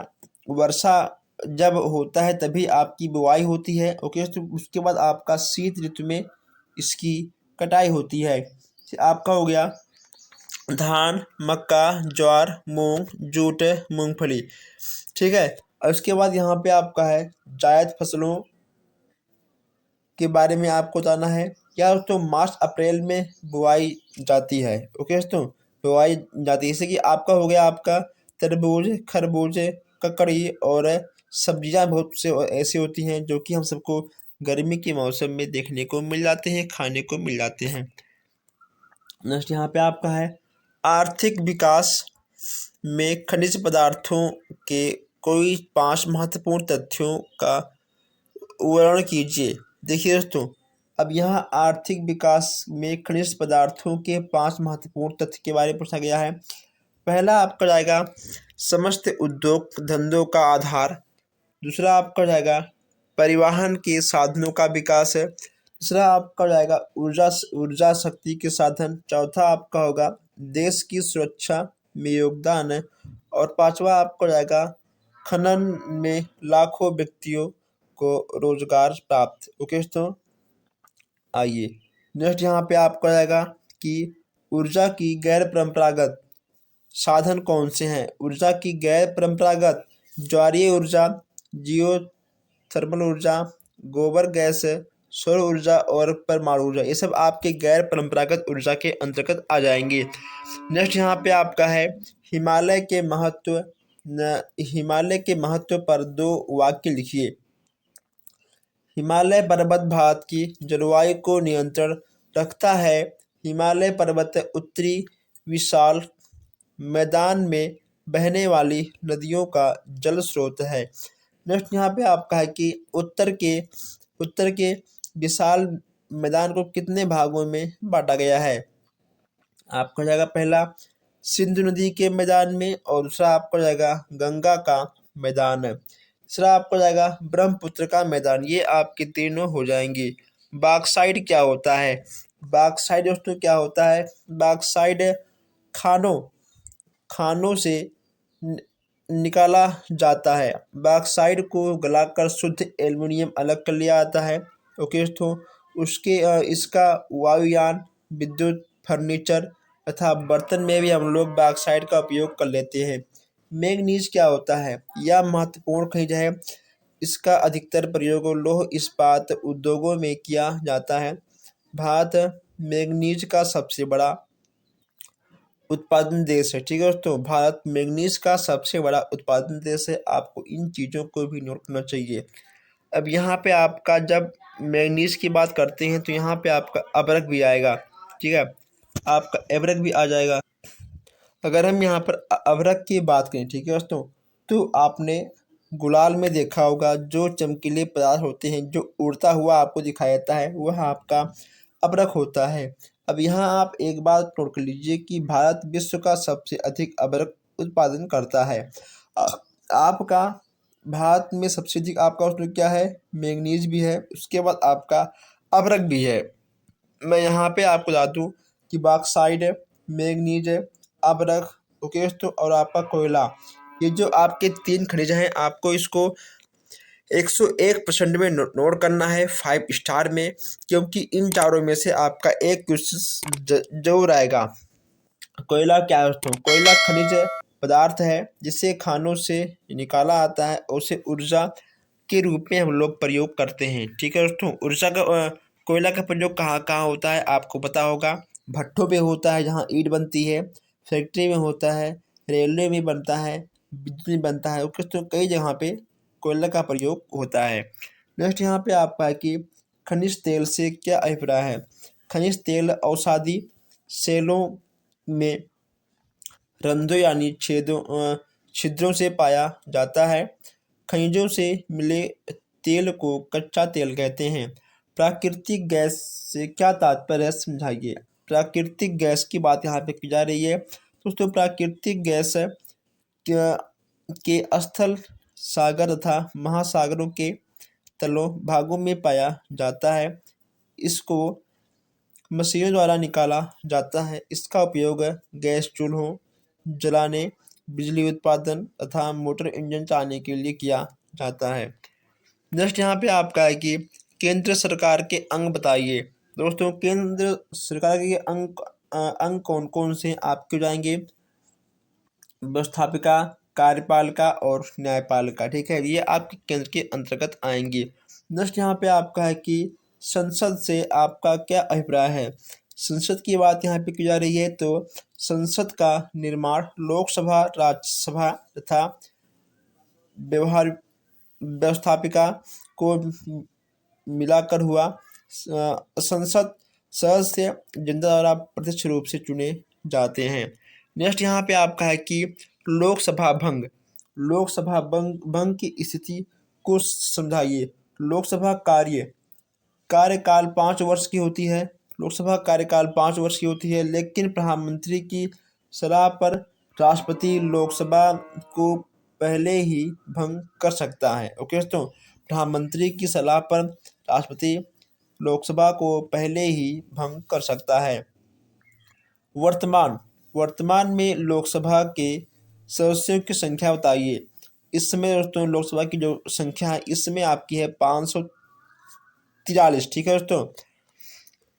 वर्षा जब होता है तभी आपकी बुआई होती है। ओके, तो उसके बाद आपका शीत ऋतु में इसकी कटाई होती है। आपका हो गया धान, मक्का, ज्वार, मूंग, जूट, मूंगफली, ठीक है। और उसके बाद यहाँ पे आपका है जायद फसलों के बारे में आपको बताना है। क्या दोस्तों मार्च अप्रैल में बुआई जाती है। ओके दोस्तों, बुआई जाती है, जैसे कि आपका हो गया आपका तरबूज, खरबूज, ककड़ी और सब्जियां बहुत से ऐसी होती हैं जो कि हम सबको गर्मी के मौसम में देखने को मिल जाते हैं, खाने को मिल जाते हैं। नेक्स्ट यहाँ पे आपका है आर्थिक विकास में खनिज पदार्थों के कोई 5 महत्वपूर्ण तथ्यों का वर्णन कीजिए। देखिए दोस्तों, अब यहाँ आर्थिक विकास में खनिज पदार्थों के 5 महत्वपूर्ण तथ्य के बारे में पूछा गया है। पहला आपका जाएगा समस्त उद्योग धंधों का आधार। दूसरा आपका जाएगा परिवहन के साधनों का विकास है। तीसरा आपका जाएगा ऊर्जा शक्ति के साधन। चौथा आपका होगा देश की सुरक्षा में योगदान है। और पांचवा आपका जाएगा खनन में लाखों व्यक्तियों को रोजगार प्राप्त। ओके दोस्तों, आइए नेक्स्ट यहाँ पे आपका जाएगा कि ऊर्जा की गैर परंपरागत साधन कौन से हैं। ऊर्जा की गैर परंपरागत ज्वारीय ऊर्जा, जियो थर्मल ऊर्जा, गोबर गैस, सौर ऊर्जा और परमाणु ऊर्जा, ये सब आपके गैर परंपरागत ऊर्जा के अंतर्गत आ जाएंगे। नेक्स्ट यहाँ पे आपका है हिमालय के महत्व पर 2 वाक्य लिखिए। हिमालय पर्वत भारत की जलवायु को नियंत्रण रखता है। हिमालय पर्वत उत्तरी विशाल मैदान में बहने वाली नदियों का जल स्रोत है। नेक्स्ट यहाँ पे आपका है कि उत्तर के विशाल मैदान को कितने भागों में बांटा गया है। आपका हो जाएगा पहला सिंधु नदी के मैदान में, और दूसरा आपका हो जाएगा गंगा का मैदान है, तीसरा आपका हो जाएगा ब्रह्मपुत्र का मैदान। ये आपके तीनों हो जाएंगे। बॉक्साइट क्या होता है। बॉक्साइट दोस्तों क्या होता है। बॉक्साइट खानों खानों से नि- निकाला जाता है। बॉक्साइट को गलाकर शुद्ध एल्युमिनियम अलग कर लिया जाता है। ओके दोस्तों, इसका वायुयान, विद्युत, फर्नीचर तथा बर्तन में भी हम लोग बॉक्साइट का उपयोग कर लेते हैं। मैंगनीज क्या होता है। यह महत्वपूर्ण खनिज है। इसका अधिकतर प्रयोग लौह इस्पात उद्योगों में किया जाता है। भारत मैंगनीज का सबसे बड़ा उत्पादन देश है। ठीक है दोस्तों, भारत मैंगनीज का सबसे बड़ा उत्पादन देश है। आपको इन चीज़ों को भी नोट करना चाहिए। अब यहाँ पे आपका जब मैंगनीज की बात करते हैं तो यहाँ पे आपका अबरक भी आएगा। ठीक है, आपका एवरक भी आ जाएगा। अगर हम यहाँ पर अबरक की बात करें, ठीक है दोस्तों, तो आपने गुलाल में देखा होगा जो चमकीले पदार्थ होते हैं जो उड़ता हुआ आपको दिखाई देता है, वह आपका अबरक होता है। अब यहाँ आप एक बात नोट कर लीजिए कि भारत विश्व का सबसे अधिक अबरक उत्पादन करता है। आ- आपका भारत में सबसे अधिक आपका उसमें क्या है, मैंगनीज भी है, उसके बाद आपका अबरक भी है। मैं यहाँ पे आपको बता दूँ कि बॉक्साइट है, मैंगनीज है, अबरक, ओके दोस्तों, और आपका कोयला। ये जो आपके तीन खनिज हैं, आपको इसको 101% में नोट करना है, 5 स्टार में, क्योंकि इन चारों में से आपका एक क्वेश्चन जरूर आएगा। कोयला क्या है दोस्तों। कोयला खनिज पदार्थ है जिसे खानों से निकाला आता है और उसे ऊर्जा के रूप में हम लोग प्रयोग करते हैं। ठीक है दोस्तों, कोयला का प्रयोग कहाँ कहाँ होता है आपको पता होगा। भट्ठों पे होता है जहाँ ईंट बनती है, फैक्ट्री में होता है, रेलवे में बनता है, बिजली में बनता है, उसके तो कई जगह पे कोयला का प्रयोग होता है। नेक्स्ट यहाँ पे आपका है कि खनिज तेल से क्या अभिप्राय है। खनिज तेल औषधि सेलों में रंध्रों यानी छिद्रों से पाया जाता है। खनिजों से मिले तेल को कच्चा तेल कहते हैं। प्राकृतिक गैस से क्या तात्पर्य है समझाइए। प्राकृतिक गैस की बात यहाँ पे की जा रही है दोस्तों। प्राकृतिक गैस के स्थल, सागर तथा महासागरों के तलों भागों में पाया जाता है। इसको मशीनों द्वारा निकाला जाता है। इसका उपयोग गैस चूल्हों जलाने, बिजली उत्पादन तथा मोटर इंजन चलाने के लिए किया जाता है। नेक्स्ट यहाँ पे आपका है कि केंद्र सरकार के अंग बताइए। दोस्तों, केंद्र सरकार के अंग कौन कौन से आपके जाएंगे। व्यवस्थापिका, कार्यपालिका और न्यायपालिका। ठीक है, ये आपके केंद्र के अंतर्गत आएंगे। नेक्स्ट यहाँ पे आपका है कि संसद से आपका क्या अभिप्राय है। संसद की बात यहाँ पे की जा रही है तो संसद का निर्माण लोकसभा, राज्यसभा तथा व्यवहार व्यवस्थापिका को मिलाकर हुआ। संसद सदस्य जनता द्वारा प्रत्यक्ष रूप से चुने जाते हैं। नेक्स्ट यहाँ पे आपका है कि लोकसभा भंग की स्थिति को समझाइए। लोकसभा कार्यकाल 5 वर्ष की होती है। लोकसभा कार्यकाल 5 वर्ष की होती है, लेकिन प्रधानमंत्री की सलाह पर राष्ट्रपति लोकसभा को पहले ही भंग कर सकता है। ओके दोस्तों, प्रधानमंत्री की सलाह पर राष्ट्रपति लोकसभा को पहले ही भंग कर सकता है। वर्तमान वर्तमान में लोकसभा के सदस्यों की संख्या बताइए। इस समय दोस्तों लोकसभा की जो संख्या है इस समय आपकी है 543। ठीक है दोस्तों।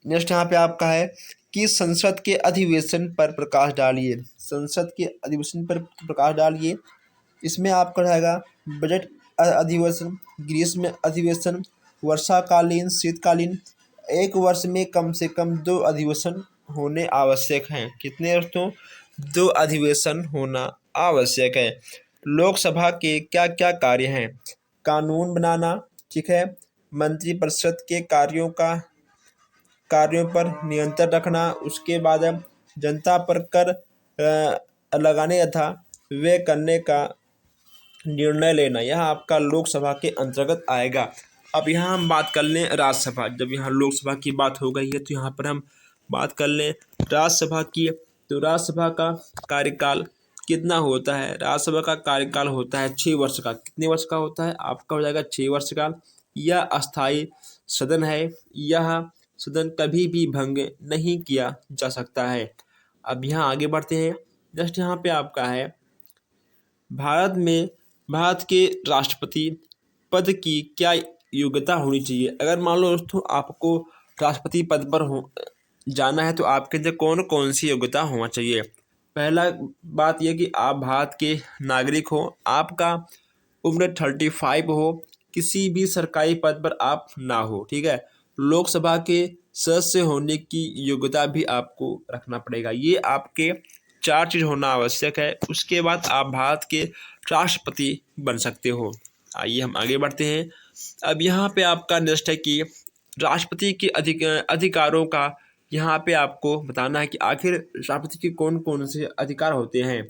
नेक्स्ट यहाँ पे आपका है कि संसद के अधिवेशन पर प्रकाश डालिए। संसद के अधिवेशन पर प्रकाश डालिए। इसमें आपका रहेगा बजट अधिवेशन, ग्रीष्म अधिवेशन, वर्षाकालीन, शीतकालीन। एक वर्ष में कम से कम 2 अधिवेशन होने आवश्यक हैं। कितने दोस्तों, 2 अधिवेशन होना आवश्यक है। लोकसभा के क्या क्या कार्य हैं। कानून बनाना, ठीक है, मंत्रिपरिषद के कार्यों पर नियंत्रण रखना, उसके बाद जनता पर कर लगाने तथा व्यय करने का निर्णय लेना, यह आपका लोकसभा के अंतर्गत आएगा। अब यहाँ हम बात कर लें राज्यसभा। जब यहाँ लोकसभा की बात हो गई है तो यहाँ पर हम बात कर लें राज्यसभा की। तो राज्यसभा का कार्यकाल कितना होता है? राज्यसभा का कार्यकाल होता है 6 वर्ष का। कितने वर्ष का होता है? आपका हो जाएगा 6 वर्ष का। यह अस्थायी सदन है। यह सदन कभी भी भंग नहीं किया जा सकता है। अब यहाँ आगे बढ़ते हैं। जस्ट यहाँ पे आपका है भारत के राष्ट्रपति पद की क्या योग्यता होनी चाहिए? अगर मान लो दोस्तों आपको राष्ट्रपति पद पर जाना है तो आपके अंदर कौन कौन सी योग्यता होना चाहिए? पहला बात यह कि आप भारत के नागरिक हो, आपका उम्र 35 हो, किसी भी सरकारी पद पर आप ना हो, ठीक है। लोकसभा के सदस्य होने की योग्यता भी आपको रखना पड़ेगा। ये आपके 4 चीज़ होना आवश्यक है। उसके बाद आप भारत के राष्ट्रपति बन सकते हो। आइए हम आगे बढ़ते हैं। अब यहाँ पे आपका नेक्स्ट है कि राष्ट्रपति के अधिकारों का यहाँ पे आपको बताना है कि आखिर राष्ट्रपति के कौन कौन से अधिकार होते हैं।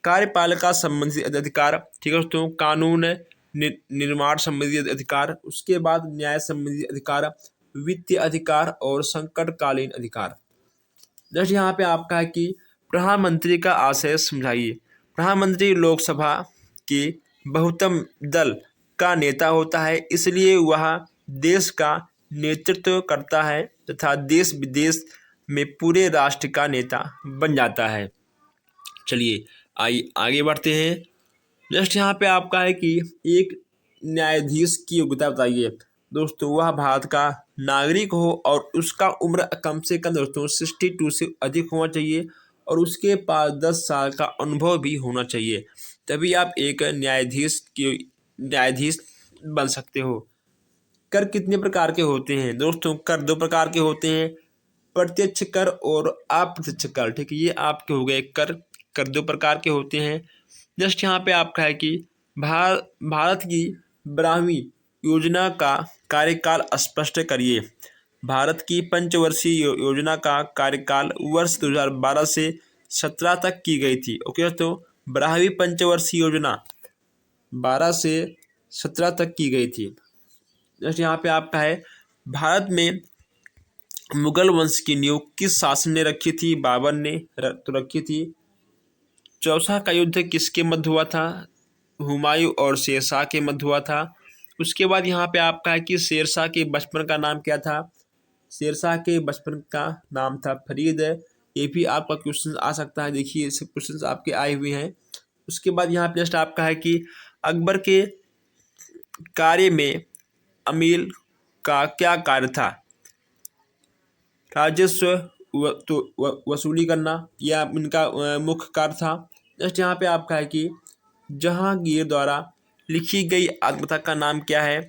कार्यपालिका संबंधी अधिकार, ठीक है दोस्तों। कानून निर्माण संबंधी अधिकार, उसके बाद न्याय संबंधी अधिकार, वित्तीय अधिकार और संकटकालीन अधिकार। जैसे यहाँ पे आपका है कि प्रधानमंत्री का आशय समझाइए। प्रधानमंत्री लोकसभा के बहुमत दल का नेता होता है, इसलिए वह देश का नेतृत्व करता है तथा देश विदेश में पूरे राष्ट्र का नेता बन जाता है। चलिए आइए आगे बढ़ते हैं। नेक्स्ट यहाँ पे आपका है कि एक न्यायाधीश की योग्यता बताइए। दोस्तों वह भारत का नागरिक हो और उसका उम्र कम से कम दोस्तों 62 से अधिक होना चाहिए और उसके पास 10 साल का अनुभव भी होना चाहिए, तभी आप एक न्यायाधीश बन सकते हो। कर कितने प्रकार के होते हैं? दोस्तों कर 2 प्रकार के होते हैं, प्रत्यक्ष कर और अप्रत्यक्ष कर, ठीक है। ये आपके हो गए कर 2 प्रकार के होते हैं। जस्ट यहाँ पे आपका है कि भारत की 12वीं योजना का कार्यकाल स्पष्ट करिए। भारत की पंचवर्षीय योजना का कार्यकाल वर्ष 2012 से 17 तक की गई थी। ओके तो 12वीं पंचवर्षीय योजना 12 से 17 तक की गई थी। जैसे यहाँ पे आपका है भारत में मुगल वंश की नींव किस शासन ने रखी थी? बाबर ने तो रखी थी। चौसा का युद्ध किसके मध्य हुआ था? हुमायूं और शेरशाह के मध्य हुआ था। उसके बाद यहाँ पे आपका है कि शेरशाह के बचपन का नाम क्या था? शेरशाह के बचपन का नाम था फरीद। ये भी आपका क्वेश्चन आ सकता है, देखिए ऐसे क्वेश्चन आपके आए हुए हैं। उसके बाद यहाँ पे जस्ट आपका है कि अकबर के कार्य में अमील का क्या कार्य था? राजस्व वसूली करना, या इनका मुख्य कार्य था। जस्ट यहाँ पे आपका है कि जहांगीर द्वारा लिखी गई आत्मकथा का नाम क्या है?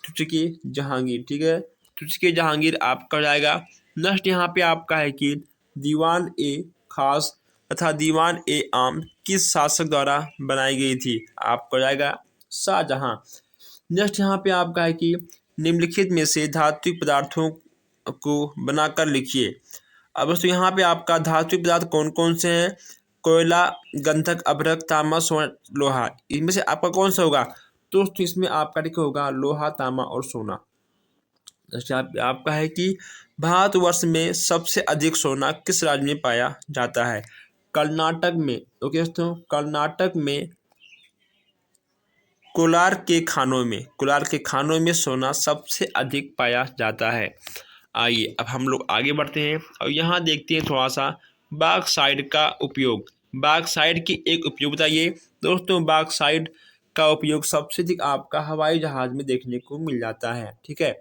तुझके जहांगीर, ठीक है। तुझके जहांगीर आपका हो जाएगा। नेक्स्ट यहाँ पे आपका है कि दीवान ए खास तथा दीवान ए आम किस शासक द्वारा बनाई गई थी? आपका हो जाएगा शाहजहां। नेक्स्ट यहाँ पे आपका है कि निम्नलिखित में से धात्विक पदार्थों को बनाकर लिखिए। अब दोस्तों यहाँ पे आपका धात्विक पदार्थ कौन कौन से हैं? कोयला, गंधक, अभ्रक, तांबा, सोना, लोहा। इनमें से आपका कौन सा होगा? दोस्तों इसमें आपका ठीक होगा लोहा, तांबा और सोना। जैसे आपका है कि भारतवर्ष में सबसे अधिक सोना किस राज्य में पाया जाता है? कर्नाटक में। ओके दोस्तों, कर्नाटक में कोलार के खानों में सोना सबसे अधिक पाया जाता है। आइए अब हम लोग आगे बढ़ते हैं और यहाँ देखते हैं थोड़ा सा बॉक्साइट का उपयोग। बॉक्साइट की एक उपयोग बताइए। दोस्तों बॉक्साइट का उपयोग सबसे अधिक आपका हवाई जहाज में देखने को मिल जाता है, ठीक है।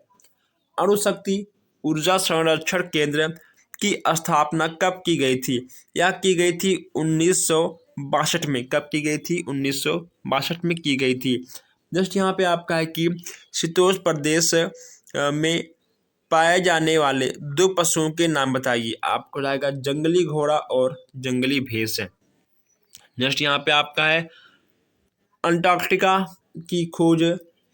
अणुशक्ति ऊर्जा संरक्षण केंद्र की स्थापना कब की गई थी? यह की गई थी 1962 में। कब की गई थी? 1962 में की गई थी। जस्ट यहाँ पे आपका है कि शीतोष्ण प्रदेश में पाए जाने वाले 2 पशुओं के नाम बताइए। आपको जाएगा जंगली घोड़ा और जंगली भैंस। नेक्स्ट यहाँ पे आपका है अंटार्कटिका की खोज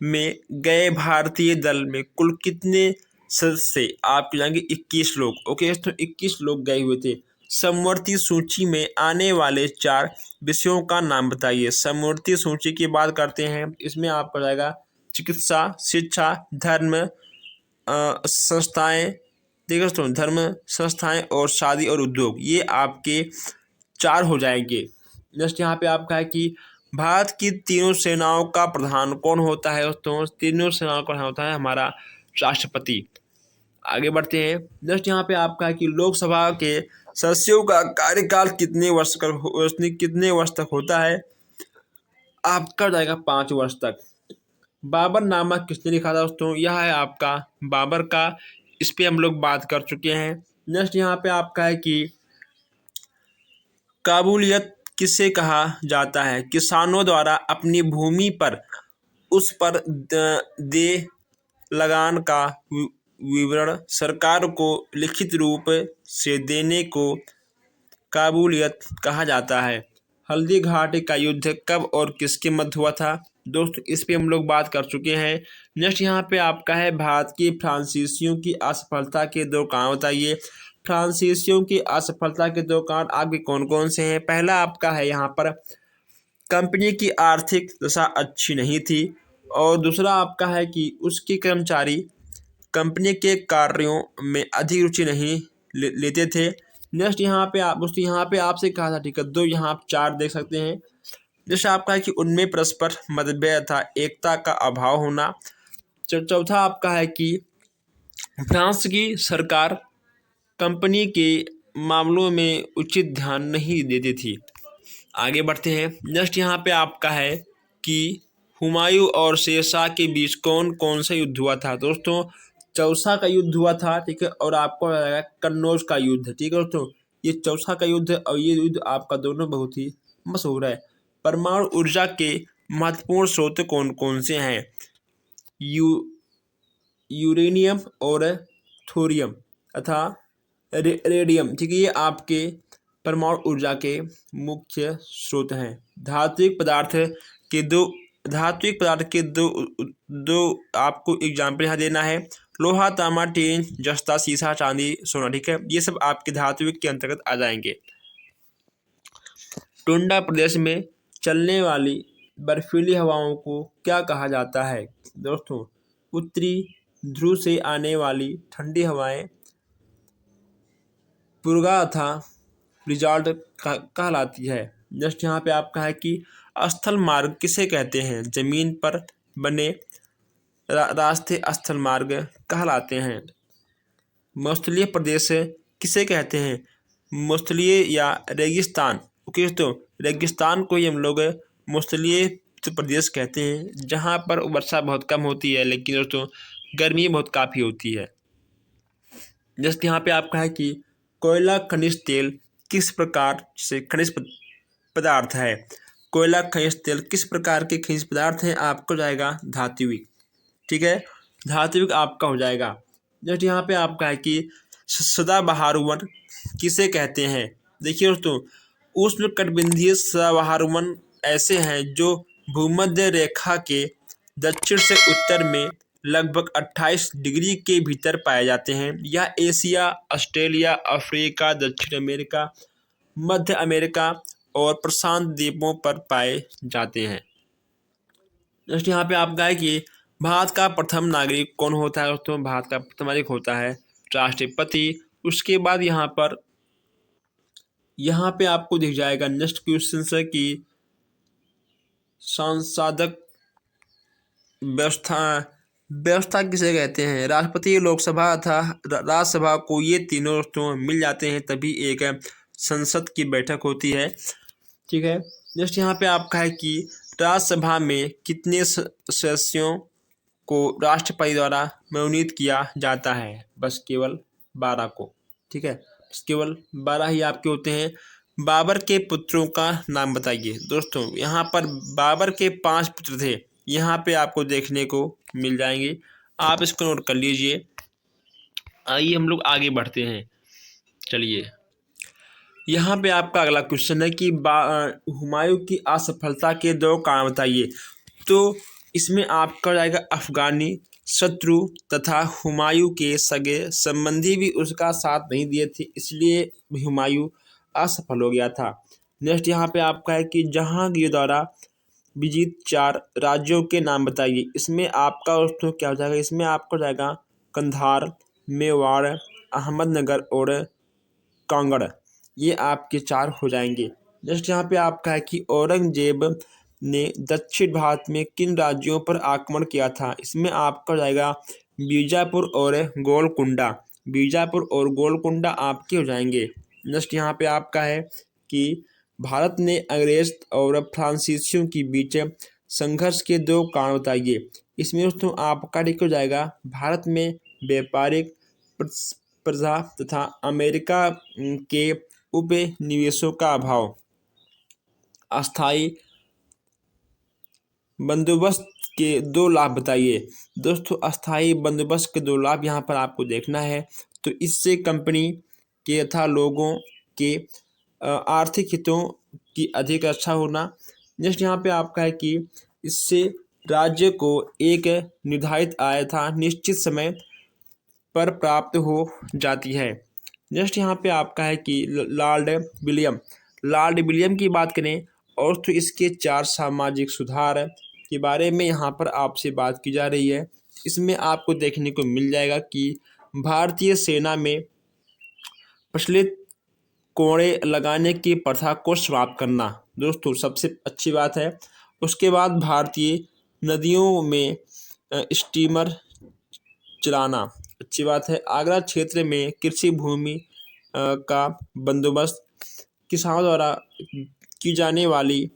में गए भारतीय दल में कुल कितने सदस्य? आपके जाएंगे 21 लोग। ओके दोस्तों 21 लोग गए हुए थे। समवर्ती सूची में आने वाले 4 विषयों का नाम बताइए। समवर्ती सूची की बात करते हैं, इसमें आपका जाएगा चिकित्सा, शिक्षा, धर्म संस्थाएं, देखो दोस्तों, धर्म संस्थाएं और शादी और उद्योग, ये आपके 4 हो जाएंगे। नेक्स्ट यहाँ पे आपका है कि भारत की तीनों सेनाओं का प्रधान कौन होता है दोस्तों? तीनों सेनाओं का प्रधान होता है हमारा राष्ट्रपति। आगे बढ़ते हैं। नेक्स्ट यहाँ पे आपका है कि लोकसभा के सदस्यों का कार्यकाल कितने वर्ष तक होता है? आपका जाएगा 5 वर्ष तक। बाबर नामा किसने लिखा था दोस्तों? यह है आपका बाबर का, इस पे हम लोग बात कर चुके हैं। नेक्स्ट यहाँ पे आपका है कि काबूलियत किसे कहा जाता है? किसानों द्वारा अपनी भूमि पर उस पर दे लगान का विवरण सरकार को लिखित रूप से देने को काबूलियत कहा जाता है। हल्दी घाटी का युद्ध कब और किसके मध्य हुआ था? दोस्तों इस पे हम लोग बात कर चुके हैं। नेक्स्ट यहाँ पे आपका है भारत की फ्रांसीसियों की असफलता के 2 कारण बताइए। फ्रांसीसियों की असफलता के 2 कारण आपके कौन कौन से हैं? पहला आपका है यहाँ पर कंपनी की आर्थिक दशा अच्छी नहीं थी, और दूसरा आपका है कि उसके कर्मचारी कंपनी के कार्यों में अधिक रुचि नहीं लेते थे। नेक्स्ट यहाँ पे आपसे कहा था, ठीक है, 2 यहाँ आप 4 देख सकते हैं। जैसे आपका है कि उनमें परस्पर मतभेद था, एकता का अभाव होना। चौथा आपका है कि फ्रांस की सरकार कंपनी के मामलों में उचित ध्यान नहीं देती थी। आगे बढ़ते हैं। नेक्स्ट यहाँ पे आपका है कि हुमायूं और शेरशाह के बीच कौन कौन सा युद्ध हुआ था? दोस्तों चौसा का युद्ध हुआ था, ठीक है, और आपको आएगा कन्नौज का युद्ध, ठीक है दोस्तों। ये चौसा का युद्ध और ये युद्ध आपका दोनों बहुत ही मशहूर है। परमाणु ऊर्जा के महत्वपूर्ण स्रोत कौन कौन से हैं? यूरेनियम और थोरियम तथा रेडियम, ठीक है, ये आपके परमाणु ऊर्जा के मुख्य स्रोत हैं। धात्विक पदार्थ के दो आपको एग्जाम्पल यहाँ देना है। लोहा, तांबा, टीन, जस्ता, सीसा, चांदी, सोना, ठीक है, ये सब आपके धात्विक के अंतर्गत आ जाएंगे। टुंडा प्रदेश में चलने वाली बर्फीली हवाओं को क्या कहा जाता है? दोस्तों उत्तरी ध्रुव से आने वाली ठंडी हवाएं पुर्गा तथा रिजाल्ट कहलाती है। नेक्स्ट यहाँ पे आपका है कि स्थल मार्ग किसे कहते हैं? जमीन पर बने रास्ते स्थल मार्ग कहलाते हैं। मौसलीय प्रदेश किसे कहते हैं? मौसलीय या रेगिस्तान, ओके, तो रेगिस्तान को ही हम लोग मौसलीय प्रदेश कहते हैं, जहाँ पर वर्षा बहुत कम होती है लेकिन दोस्तों गर्मी बहुत काफ़ी होती है। जैसे यहाँ पे आपका है कि कोयला खनिज तेल किस प्रकार से खनिज पदार्थ है? कोयला खनिज तेल किस प्रकार के खनिज पदार्थ हैं? आपको जाएगा धात्विक, ठीक है, धात्विक आपका हो जाएगा। जैसे यहाँ पे आपका है कि सदाबहार वन किसे कहते हैं? देखिए दोस्तों उष्णकटिबंधीय सदाबहार वन ऐसे हैं जो भूमध्य रेखा के दक्षिण से उत्तर में लगभग 28 डिग्री के भीतर पाए जाते हैं। यह एशिया, ऑस्ट्रेलिया, अफ्रीका, दक्षिण अमेरिका, मध्य अमेरिका और प्रशांत द्वीपों पर पाए जाते हैं। नेक्स्ट यहाँ पे आपका है कि भारत का प्रथम नागरिक कौन होता है? दोस्तों भारत का प्रथम नागरिक होता है राष्ट्रपति। उसके बाद यहाँ पे आपको दिख जाएगा नेक्स्ट क्वेश्चन से कि सांसदक व्यवस्था किसे कहते हैं? राष्ट्रपति, लोकसभा तथा राज्यसभा को ये तीनों दोस्तों मिल जाते हैं तभी एक संसद की बैठक होती है, ठीक है। नेक्स्ट यहाँ पे आपका है कि राज्यसभा में कितने सदस्यों को राष्ट्रपति द्वारा मनोनीत किया जाता है? बस केवल 12 को, ठीक है, बस केवल 12 ही आपके होते हैं। बाबर के पुत्रों का नाम बताइए। दोस्तों यहाँ पर बाबर के 5 पुत्र थे, यहाँ पे आपको देखने को मिल जाएंगे, आप इसको नोट कर लीजिए। आइए हम लोग आगे बढ़ते हैं। चलिए यहाँ पे आपका अगला क्वेश्चन है कि हुमायूं की असफलता के 2 कारण बताइए। तो इसमें आपका जाएगा अफगानी शत्रु तथा हुमायूं के सगे संबंधी भी उसका साथ नहीं दिए थे, इसलिए हुमायूं असफल हो गया था। नेक्स्ट यहाँ पे आपका है कि जहांगीर द्वारा विजित 4 राज्यों के नाम बताइए। इसमें आपका दोस्तों क्या हो जाएगा, इसमें आपका हो जाएगा कंधार, मेवाड़, अहमदनगर और कांगड़। ये आपके 4 हो जाएंगे। नेक्स्ट यहाँ पे आपका है कि औरंगजेब ने दक्षिण भारत में किन राज्यों पर आक्रमण किया था। इसमें आपका हो जाएगा बीजापुर और गोलकुंडा। बीजापुर और गोलकुंडा आपके हो जाएंगे। नेक्स्ट यहाँ पे आपका है कि भारत ने अंग्रेज और फ्रांसीसियों के बीच संघर्ष के 2 कारण बताइए। इसमें दोस्तों आपका ठीक हो जाएगा भारत में व्यापारिक प्रजा तथा अमेरिका के उपनिवेशों का अभाव। अस्थायी बंदोबस्त के 2 लाभ बताइए। दोस्तों अस्थायी बंदोबस्त के 2 लाभ यहाँ पर आपको देखना है। तो इससे कंपनी के तथा लोगों के आर्थिक हितों की अधिक रक्षा होना। नेक्स्ट यहाँ पे आपका है कि इससे राज्य को एक निर्धारित आय था निश्चित समय पर प्राप्त हो जाती है। नेक्स्ट यहाँ पे आपका है कि लॉर्ड विलियम की बात करें और तो इसके 4 सामाजिक सुधार के बारे में यहाँ पर आपसे बात की जा रही है। इसमें आपको देखने को मिल जाएगा कि भारतीय सेना में प्रचलित कोड़े लगाने की प्रथा को समाप्त करना दोस्तों सबसे अच्छी बात है। उसके बाद भारतीय नदियों में स्टीमर चलाना अच्छी बात है। आगरा क्षेत्र में कृषि भूमि का बंदोबस्त, किसानों द्वारा की जाने वाली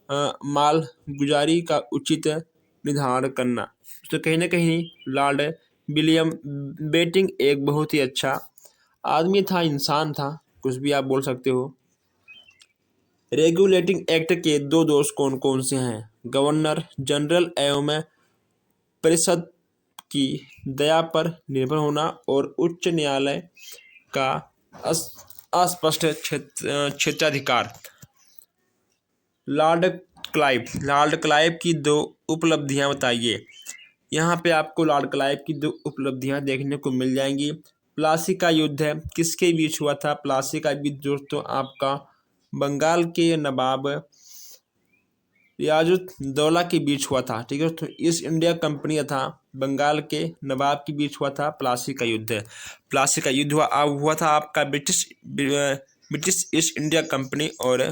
माल गुजारी का उचित निर्धारण करना। तो कहीं ना कहीं लॉर्ड विलियम बेंटिंक एक बहुत ही अच्छा आदमी था, इंसान था, कुछ भी आप बोल सकते हो। रेगुलेटिंग एक्ट के 2 दोष कौन कौन से हैं। गवर्नर जनरल एवं परिषद की दया पर निर्भर होना और उच्च न्यायालय का अस्पष्ट क्षेत्राधिकार। लॉर्ड क्लाइव की 2 उपलब्धियां बताइए। यहाँ पे आपको लॉर्ड क्लाइव की 2 उपलब्धियां देखने को मिल जाएंगी। प्लासी का युद्ध किसके बीच हुआ था। प्लासी का युद्ध दोस्तों आपका बंगाल के नवाब रियाजुद्दौला के बीच हुआ था। ठीक है, तो ईस्ट इंडिया कंपनी तथा बंगाल के नवाब के बीच हुआ था प्लासी का युद्ध। प्लासी का युद्ध हुआ था आपका ब्रिटिश ईस्ट इंडिया कंपनी और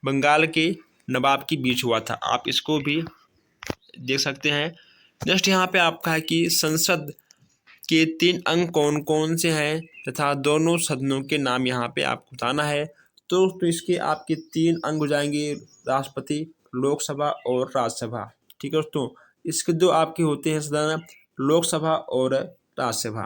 बंगाल के नवाब के बीच हुआ था। आप इसको भी देख सकते हैं। नेक्स्ट यहाँ पे आपका है कि संसद के 3 अंग कौन कौन से हैं तथा दोनों सदनों के नाम यहाँ पे आपको बताना है। तो इसके आपके 3 अंग हो जाएंगे, राष्ट्रपति, लोकसभा और राज्यसभा। ठीक है दोस्तों, इसके 2 आपके होते हैं सदन, लोकसभा और राज्यसभा।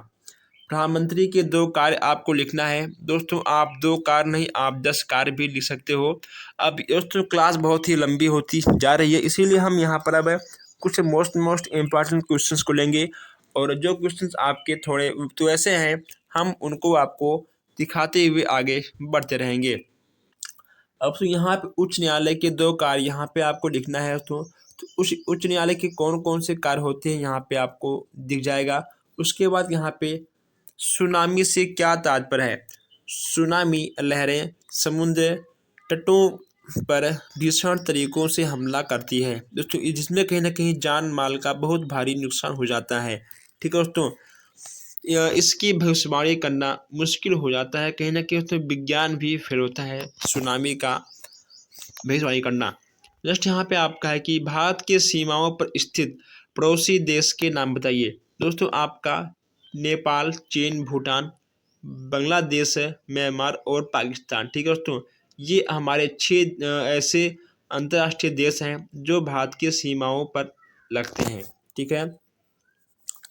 प्रधानमंत्री के 2 कार्य आपको लिखना है। दोस्तों आप 2 कार्य नहीं, आप 10 कार्य भी लिख सकते हो। अब दोस्तों क्लास बहुत ही लंबी होती जा रही है, इसीलिए हम यहाँ पर अब कुछ मोस्ट इम्पॉर्टेंट क्वेश्चंस को लेंगे और जो क्वेश्चंस आपके थोड़े तो ऐसे हैं, हम उनको आपको दिखाते हुए आगे बढ़ते रहेंगे। अब तो यहाँ पे उच्च न्यायालय के 2 कार्य यहाँ पे आपको लिखना है। तो उच्च न्यायालय के कौन कौन से कार्य होते हैं यहाँ पे आपको दिख जाएगा। उसके बाद यहाँ पे सुनामी से क्या तात्पर्य है। सुनामी लहरें समुद्र तटों पर भीषण तरीकों से हमला करती है दोस्तों, जिसमें कहीं ना कहीं जान माल का बहुत भारी नुकसान हो जाता है। ठीक है दोस्तों, इसकी भविष्यवाणी करना मुश्किल हो जाता है, कहीं ना कहीं उसमें विज्ञान भी फेल होता है सुनामी का भविष्यवाणी करना। जस्ट यहाँ पे आपका है कि भारत के सीमाओं पर स्थित पड़ोसी देश के नाम बताइए। दोस्तों आपका नेपाल, चीन, भूटान, बांग्लादेश, म्यांमार और पाकिस्तान। ठीक है दोस्तों, ये हमारे 6 ऐसे अंतर्राष्ट्रीय देश हैं जो भारत की सीमाओं पर लगते हैं। ठीक है,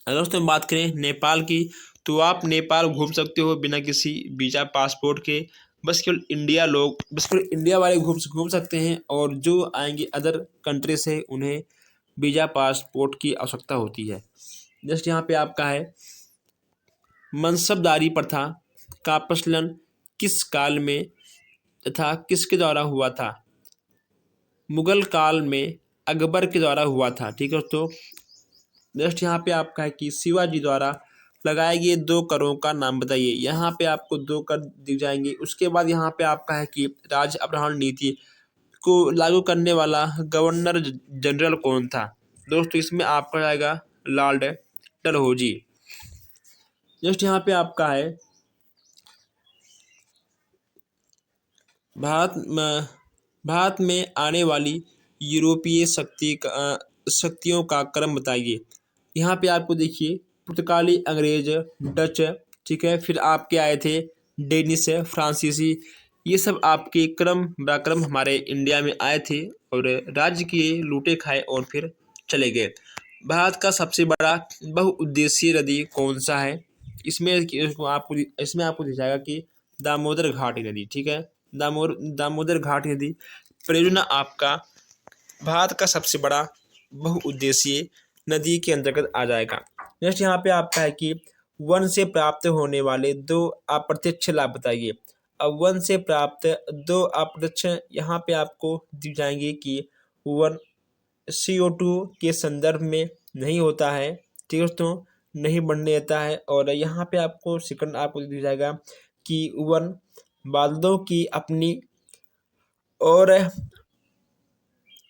अगर दोस्तों बात करें नेपाल की, तो आप नेपाल घूम सकते हो बिना किसी वीज़ा पासपोर्ट के। बस केवल इंडिया वाले घूम सकते हैं और जो आएंगे अदर कंट्री से उन्हें वीज़ा पासपोर्ट की आवश्यकता होती है। जस्ट यहाँ पे आपका है मनसबदारी प्रथा का प्रचलन किस काल में तथा किसके द्वारा हुआ था। मुगल काल में अकबर के द्वारा हुआ था। ठीक है दोस्तों, नेक्स्ट यहाँ पे आपका है कि शिवाजी द्वारा लगाए गए 2 करों का नाम बताइए। यहाँ पे आपको 2 कर दिए जाएंगे। उसके बाद यहाँ पे आपका है कि राज्य अपहरण नीति को लागू करने वाला गवर्नर जनरल कौन था। दोस्तों इसमें आपका आएगा लॉर्ड डलहौजी। नेक्स्ट यहाँ पे आपका है भारत में आने वाली यूरोपीय शक्तियों का क्रम बताइए। यहाँ पे आपको देखिए पुर्तगाली, अंग्रेज, डच, ठीक है, फिर आपके आए थे डेनिश, फ्रांसीसी, ये सब आपके क्रम हमारे इंडिया में आए थे और राज्य के लूटे खाए और फिर चले गए। भारत का सबसे बड़ा बहुउद्देशीय नदी कौन सा है। इसमें आपको दिख जाएगा कि दामोदर घाटी नदी, ठीक है, दामोदर घाटी नदी परियोजना आपका भारत का सबसे बड़ा बहुउद्देशीय नदी के अंतर्गत आ जाएगा। नेक्स्ट यहाँ पे आपका है कि वन से प्राप्त होने वाले 2 अप्रत्यक्ष लाभ बताइए। अब वन से प्राप्त 2 अप्रत्यक्ष यहाँ पे आपको दी जाएंगे कि वन CO2 के संदर्भ में नहीं होता है, ठीक है दोस्तों, नहीं बढ़ने देता है। और यहाँ पे आपको सेकंड आपको दिया जाएगा कि वन बादलों की अपनी और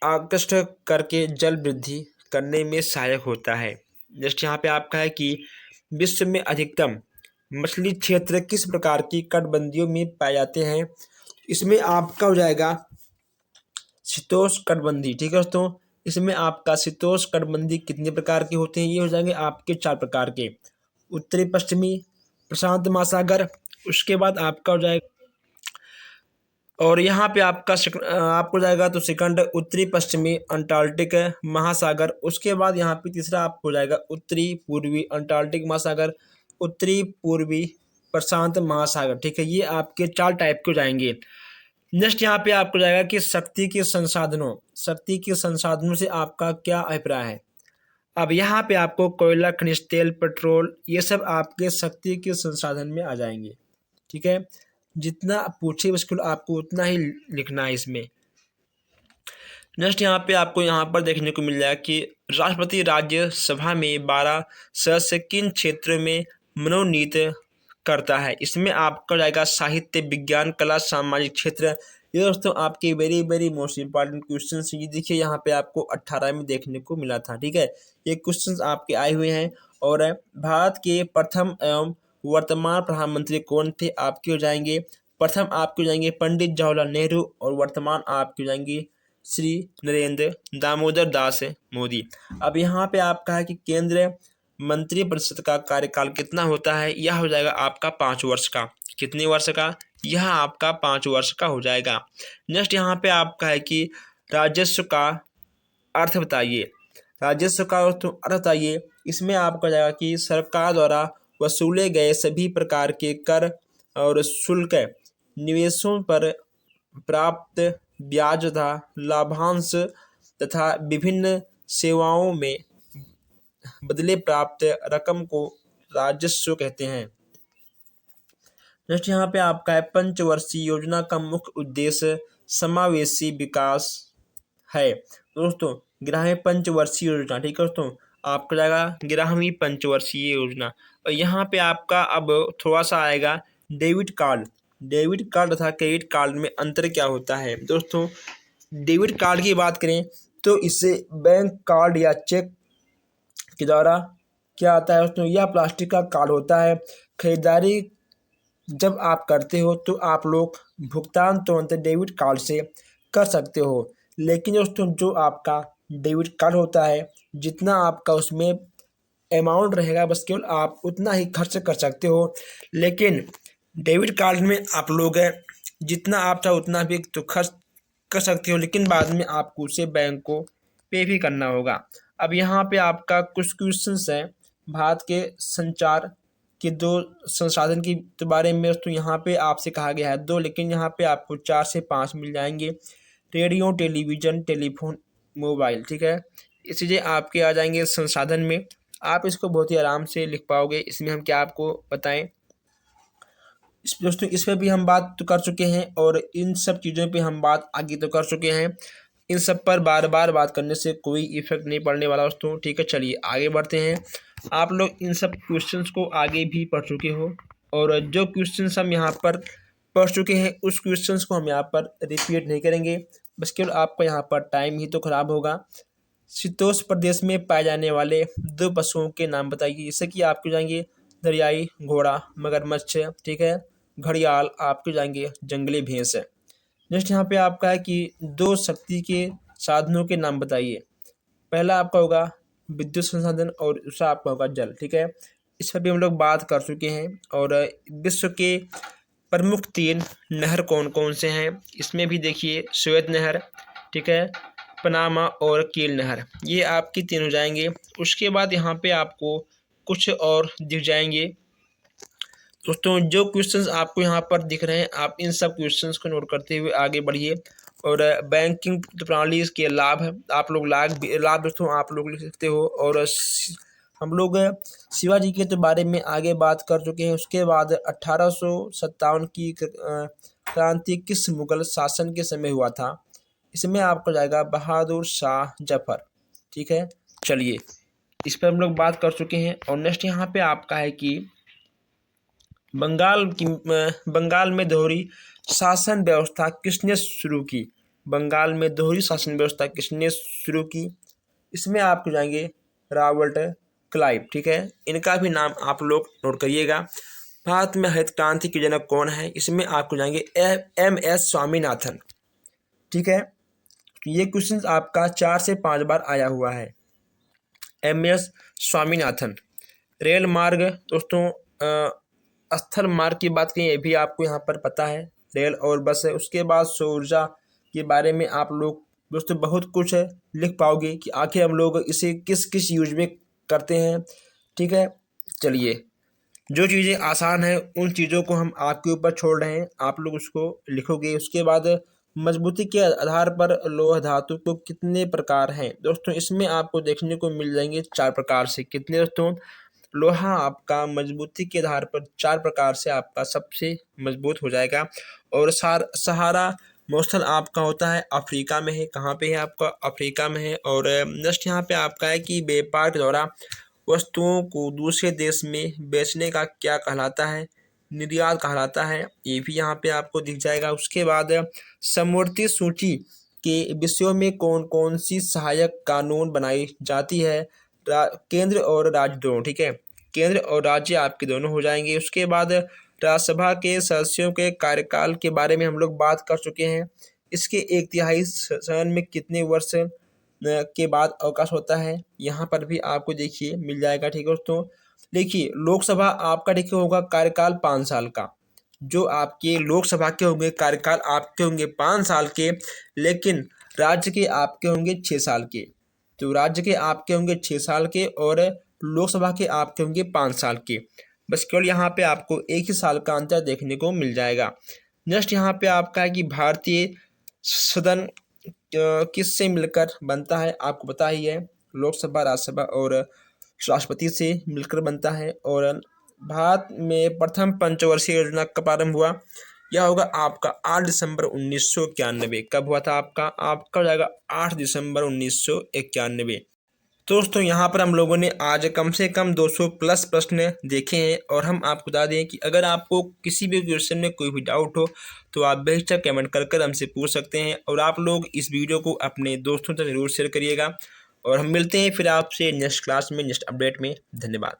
आकृष्ट करके जल वृद्धि करने में सहायक होता है। जस्ट यहाँ पे आपका है कि विश्व में अधिकतम मछली क्षेत्र किस प्रकार की कटिबंधों में पाए जाते हैं। इसमें आपका हो जाएगा शीतोष्णकटिबंधीय, ठीक है दोस्तों। इसमें आपका शीतोष्णकटिबंधीय कितने प्रकार के होते हैं, ये हो जाएंगे आपके 4 प्रकार के। उत्तरी पश्चिमी प्रशांत महासागर, उसके बाद आपका हो जाएगा और यहाँ पे आपको जाएगा तो सेकंड उत्तरी पश्चिमी अंटार्कटिक महासागर। उसके बाद यहाँ पे तीसरा आपको जाएगा उत्तरी पूर्वी अंटार्कटिक महासागर, उत्तरी पूर्वी प्रशांत महासागर, ठीक है। ये आपके 4 टाइप के जाएंगे। नेक्स्ट यहाँ पे आपको जाएगा कि शक्ति के संसाधनों से आपका क्या अभिप्राय है। अब यहाँ पे आपको कोयला, खनिज तेल, पेट्रोल, ये सब आपके शक्ति के संसाधन में आ जाएंगे, ठीक है। जितना पूछे बिल्कुल आपको उतना ही लिखना है इसमें। नेक्स्ट यहाँ पे आपको यहाँ पर देखने को मिल जाएगा कि राष्ट्रपति राज्यसभा में 12 सदस्य किन क्षेत्रों में मनोनीत करता है। इसमें आपका जाएगा साहित्य, विज्ञान, कला, सामाजिक क्षेत्र। ये दोस्तों आपके very very most important question. ये देखिए यहाँ पे आपको 18 में देखने को मिला था, ठीक है। ये क्वेश्चन आपके आए हुए हैं। और भारत के प्रथम एवं वर्तमान प्रधानमंत्री कौन थे, आपके हो जाएंगे। प्रथम आपके हो जाएंगे पंडित जवाहरलाल नेहरू और वर्तमान आपके हो जाएंगे श्री नरेंद्र दामोदर दास मोदी। अब यहाँ पे आपका है कि केंद्र मंत्रिपरिषद का कार्यकाल कितना होता है। यह हो जाएगा आपका 5 वर्ष का। कितने वर्ष का, यह आपका 5 वर्ष का हो जाएगा। नेक्स्ट यहाँ पे आपका है कि राजस्व का अर्थ बताइए। राजस्व का अर्थ बताइए। इसमें आपका जाएगा कि सरकार द्वारा वसूले गए सभी प्रकार के कर और शुल्क, निवेशों पर प्राप्त ब्याज तथा लाभांश तथा विभिन्न सेवाओं में बदले प्राप्त रकम को राजस्व कहते हैं। नेक्स्ट यहाँ पे आपका है पंचवर्षीय योजना का मुख्य उद्देश्य समावेशी विकास है। दोस्तों 11वीं पंचवर्षीय योजना, ठीक है दोस्तों, आपका जाएगा 11वीं पंचवर्षीय योजना। और यहाँ पे आपका अब थोड़ा सा आएगा डेबिट कार्ड तथा क्रेडिट कार्ड में अंतर क्या होता है। दोस्तों डेबिट कार्ड की बात करें तो इससे बैंक कार्ड या चेक के द्वारा क्या आता है दोस्तों, यह प्लास्टिक का कार्ड होता है। खरीदारी जब आप करते हो तो आप लोग भुगतान तुरंत डेबिट कार्ड से कर सकते हो। लेकिन दोस्तों जो आपका डेबिट कार्ड होता है, जितना आपका उसमें अमाउंट रहेगा बस केवल आप उतना ही खर्च कर सकते हो। लेकिन डेबिट कार्ड में आप लोग जितना आप चाहो उतना भी तो खर्च कर सकते हो, लेकिन बाद में आपको उसे बैंक को पे भी करना होगा। अब यहाँ पे आपका कुछ क्वेश्चंस हैं भारत के संचार के 2 संसाधन के बारे में। तो यहाँ पे आपसे कहा गया है 2, लेकिन यहाँ पे आपको 4 से 5 मिल जाएंगे। रेडियो, टेलीविज़न, टेलीफोन, मोबाइल, ठीक है। ये चीज़ें आपके आ जाएंगे संसाधन में। आप इसको बहुत ही आराम से लिख पाओगे। इसमें हम क्या आपको बताएं, दोस्तों इस पर भी हम बात तो कर चुके हैं और इन सब चीज़ों पे हम बात आगे तो कर चुके हैं। इन सब पर बार बार बात करने से कोई इफेक्ट नहीं पड़ने वाला दोस्तों, ठीक है। चलिए आगे बढ़ते हैं। आप लोग इन सब क्वेश्चंस को आगे भी पढ़ चुके हो, और जो क्वेश्चंस हम यहाँ पर पढ़ चुके हैं उस क्वेश्चंस को हम यहाँ पर रिपीट नहीं करेंगे, बस केवल आपका यहाँ पर टाइम ही तो खराब होगा। शीतोष्ण प्रदेश में पाए जाने वाले 2 पशुओं के नाम बताइए। जैसे कि आपके जाएंगे दरियाई घोड़ा, मगरमच्छ, ठीक है, घड़ियाल, आपके जाएंगे जंगली भैंस। नेक्स्ट यहाँ पे आपका है कि 2 शक्ति के साधनों के नाम बताइए। पहला आपका होगा विद्युत संसाधन और दूसरा आपका होगा जल, ठीक है। इस पर भी हम लोग बात कर चुके हैं। और विश्व के प्रमुख 3 नहर कौन कौन से हैं, इसमें भी देखिए श्वेत नहर, ठीक है, पनामा और कील नहर, ये आपकी 3 हो जाएंगे। उसके बाद यहाँ पे आपको कुछ और दिख जाएंगे दोस्तों। जो क्वेश्चंस आपको यहाँ पर दिख रहे हैं, आप इन सब क्वेश्चंस को नोट करते हुए आगे बढ़िए। और बैंकिंग प्रणाली के लाभ, आप लोग लाभ दोस्तों आप लोग लिख सकते हो। और हम लोग शिवाजी के तो बारे में आगे बात कर चुके हैं। उसके बाद 1857 की क्रांति किस मुगल शासन के समय हुआ था, इसमें आपको जाएगा बहादुर शाह जफर, ठीक है। चलिए इस पर हम लोग बात कर चुके हैं। और नेक्स्ट यहाँ पे आपका है कि बंगाल में दोहरी शासन व्यवस्था किसने शुरू की। बंगाल में दोहरी शासन व्यवस्था किसने शुरू की, इसमें आपको जाएंगे रॉबर्ट क्लाइव, ठीक है। इनका भी नाम आप लोग नोट करिएगा। भारत में हरित क्रांति के जनक कौन है, इसमें आपको जाएंगे MS स्वामीनाथन, ठीक है। ये क्वेश्चन आपका 4 से 5 बार आया हुआ है, MS स्वामीनाथन। रेल मार्ग दोस्तों, स्थल मार्ग की बात करें, ये भी आपको यहाँ पर पता है, रेल और बस है। उसके बाद सौर ऊर्जा के बारे में आप लोग दोस्तों बहुत कुछ लिख पाओगे कि आखिर हम लोग इसे किस किस यूज में करते हैं, ठीक है। चलिए जो चीज़ें आसान हैं उन चीज़ों को हम आपके ऊपर छोड़ रहे हैं, आप लोग उसको लिखोगे। उसके बाद मजबूती के आधार पर लोह धातु को कितने प्रकार हैं दोस्तों, इसमें आपको देखने को मिल जाएंगे 4 प्रकार से। कितने दोस्तों, लोहा आपका मजबूती के आधार पर 4 प्रकार से आपका सबसे मजबूत हो जाएगा। और सहारा मौसल आपका होता है अफ्रीका में है। कहाँ पे है आपका, अफ्रीका में है। और नेक्स्ट यहाँ पे आपका है कि व्यापार के द्वारा वस्तुओं को दूसरे देश में बेचने का क्या कहलाता है, निर्यात कहलाता है, ये भी यहाँ पे आपको दिख जाएगा। उसके बाद समवर्ती सूची के विषयों में कौन कौन सी सहायक कानून बनाई जाती है, केंद्र और राज्य दोनों, ठीक है, केंद्र और राज्य आपके दोनों हो जाएंगे। उसके बाद राज्यसभा के सदस्यों के कार्यकाल के बारे में हम लोग बात कर चुके हैं। इसके 1/3 सदन में कितने वर्ष के बाद अवकाश होता है, यहाँ पर भी आपको देखिए मिल जाएगा, ठीक है दोस्तों। देखिए लोकसभा आपका देखिए होगा कार्यकाल 5 साल का, जो आपके लोकसभा के होंगे कार्यकाल आपके होंगे 5 साल के, लेकिन राज्य के आपके होंगे 6 साल के। तो राज्य के आपके होंगे 6 साल के और लोकसभा के आपके होंगे 5 साल के। बस केवल यहाँ पे आपको 1 ही साल का अंतर देखने को मिल जाएगा। नेक्स्ट यहाँ पे आपका है कि भारतीय सदन किससे मिलकर बनता है, आपको पता ही है, लोकसभा, राज्यसभा और राष्ट्रपति से मिलकर बनता है। और भारत में प्रथम पंचवर्षीय योजना कब प्रारंभ हुआ, यह होगा आपका 8 दिसंबर 1991। कब हुआ था आपका हो जाएगा 8 दिसंबर 1991। तो दोस्तों यहाँ पर हम लोगों ने आज कम से कम 200 प्लस प्रश्न देखे हैं। और हम आपको बता दें कि अगर आपको किसी भी क्वेश्चन में कोई भी डाउट हो तो आप बेशक कमेंट कर हमसे पूछ सकते हैं। और आप लोग इस वीडियो को अपने दोस्तों तक जरूर शेयर करिएगा। और हम मिलते हैं फिर आपसे नेक्स्ट क्लास में, नेक्स्ट अपडेट में। धन्यवाद।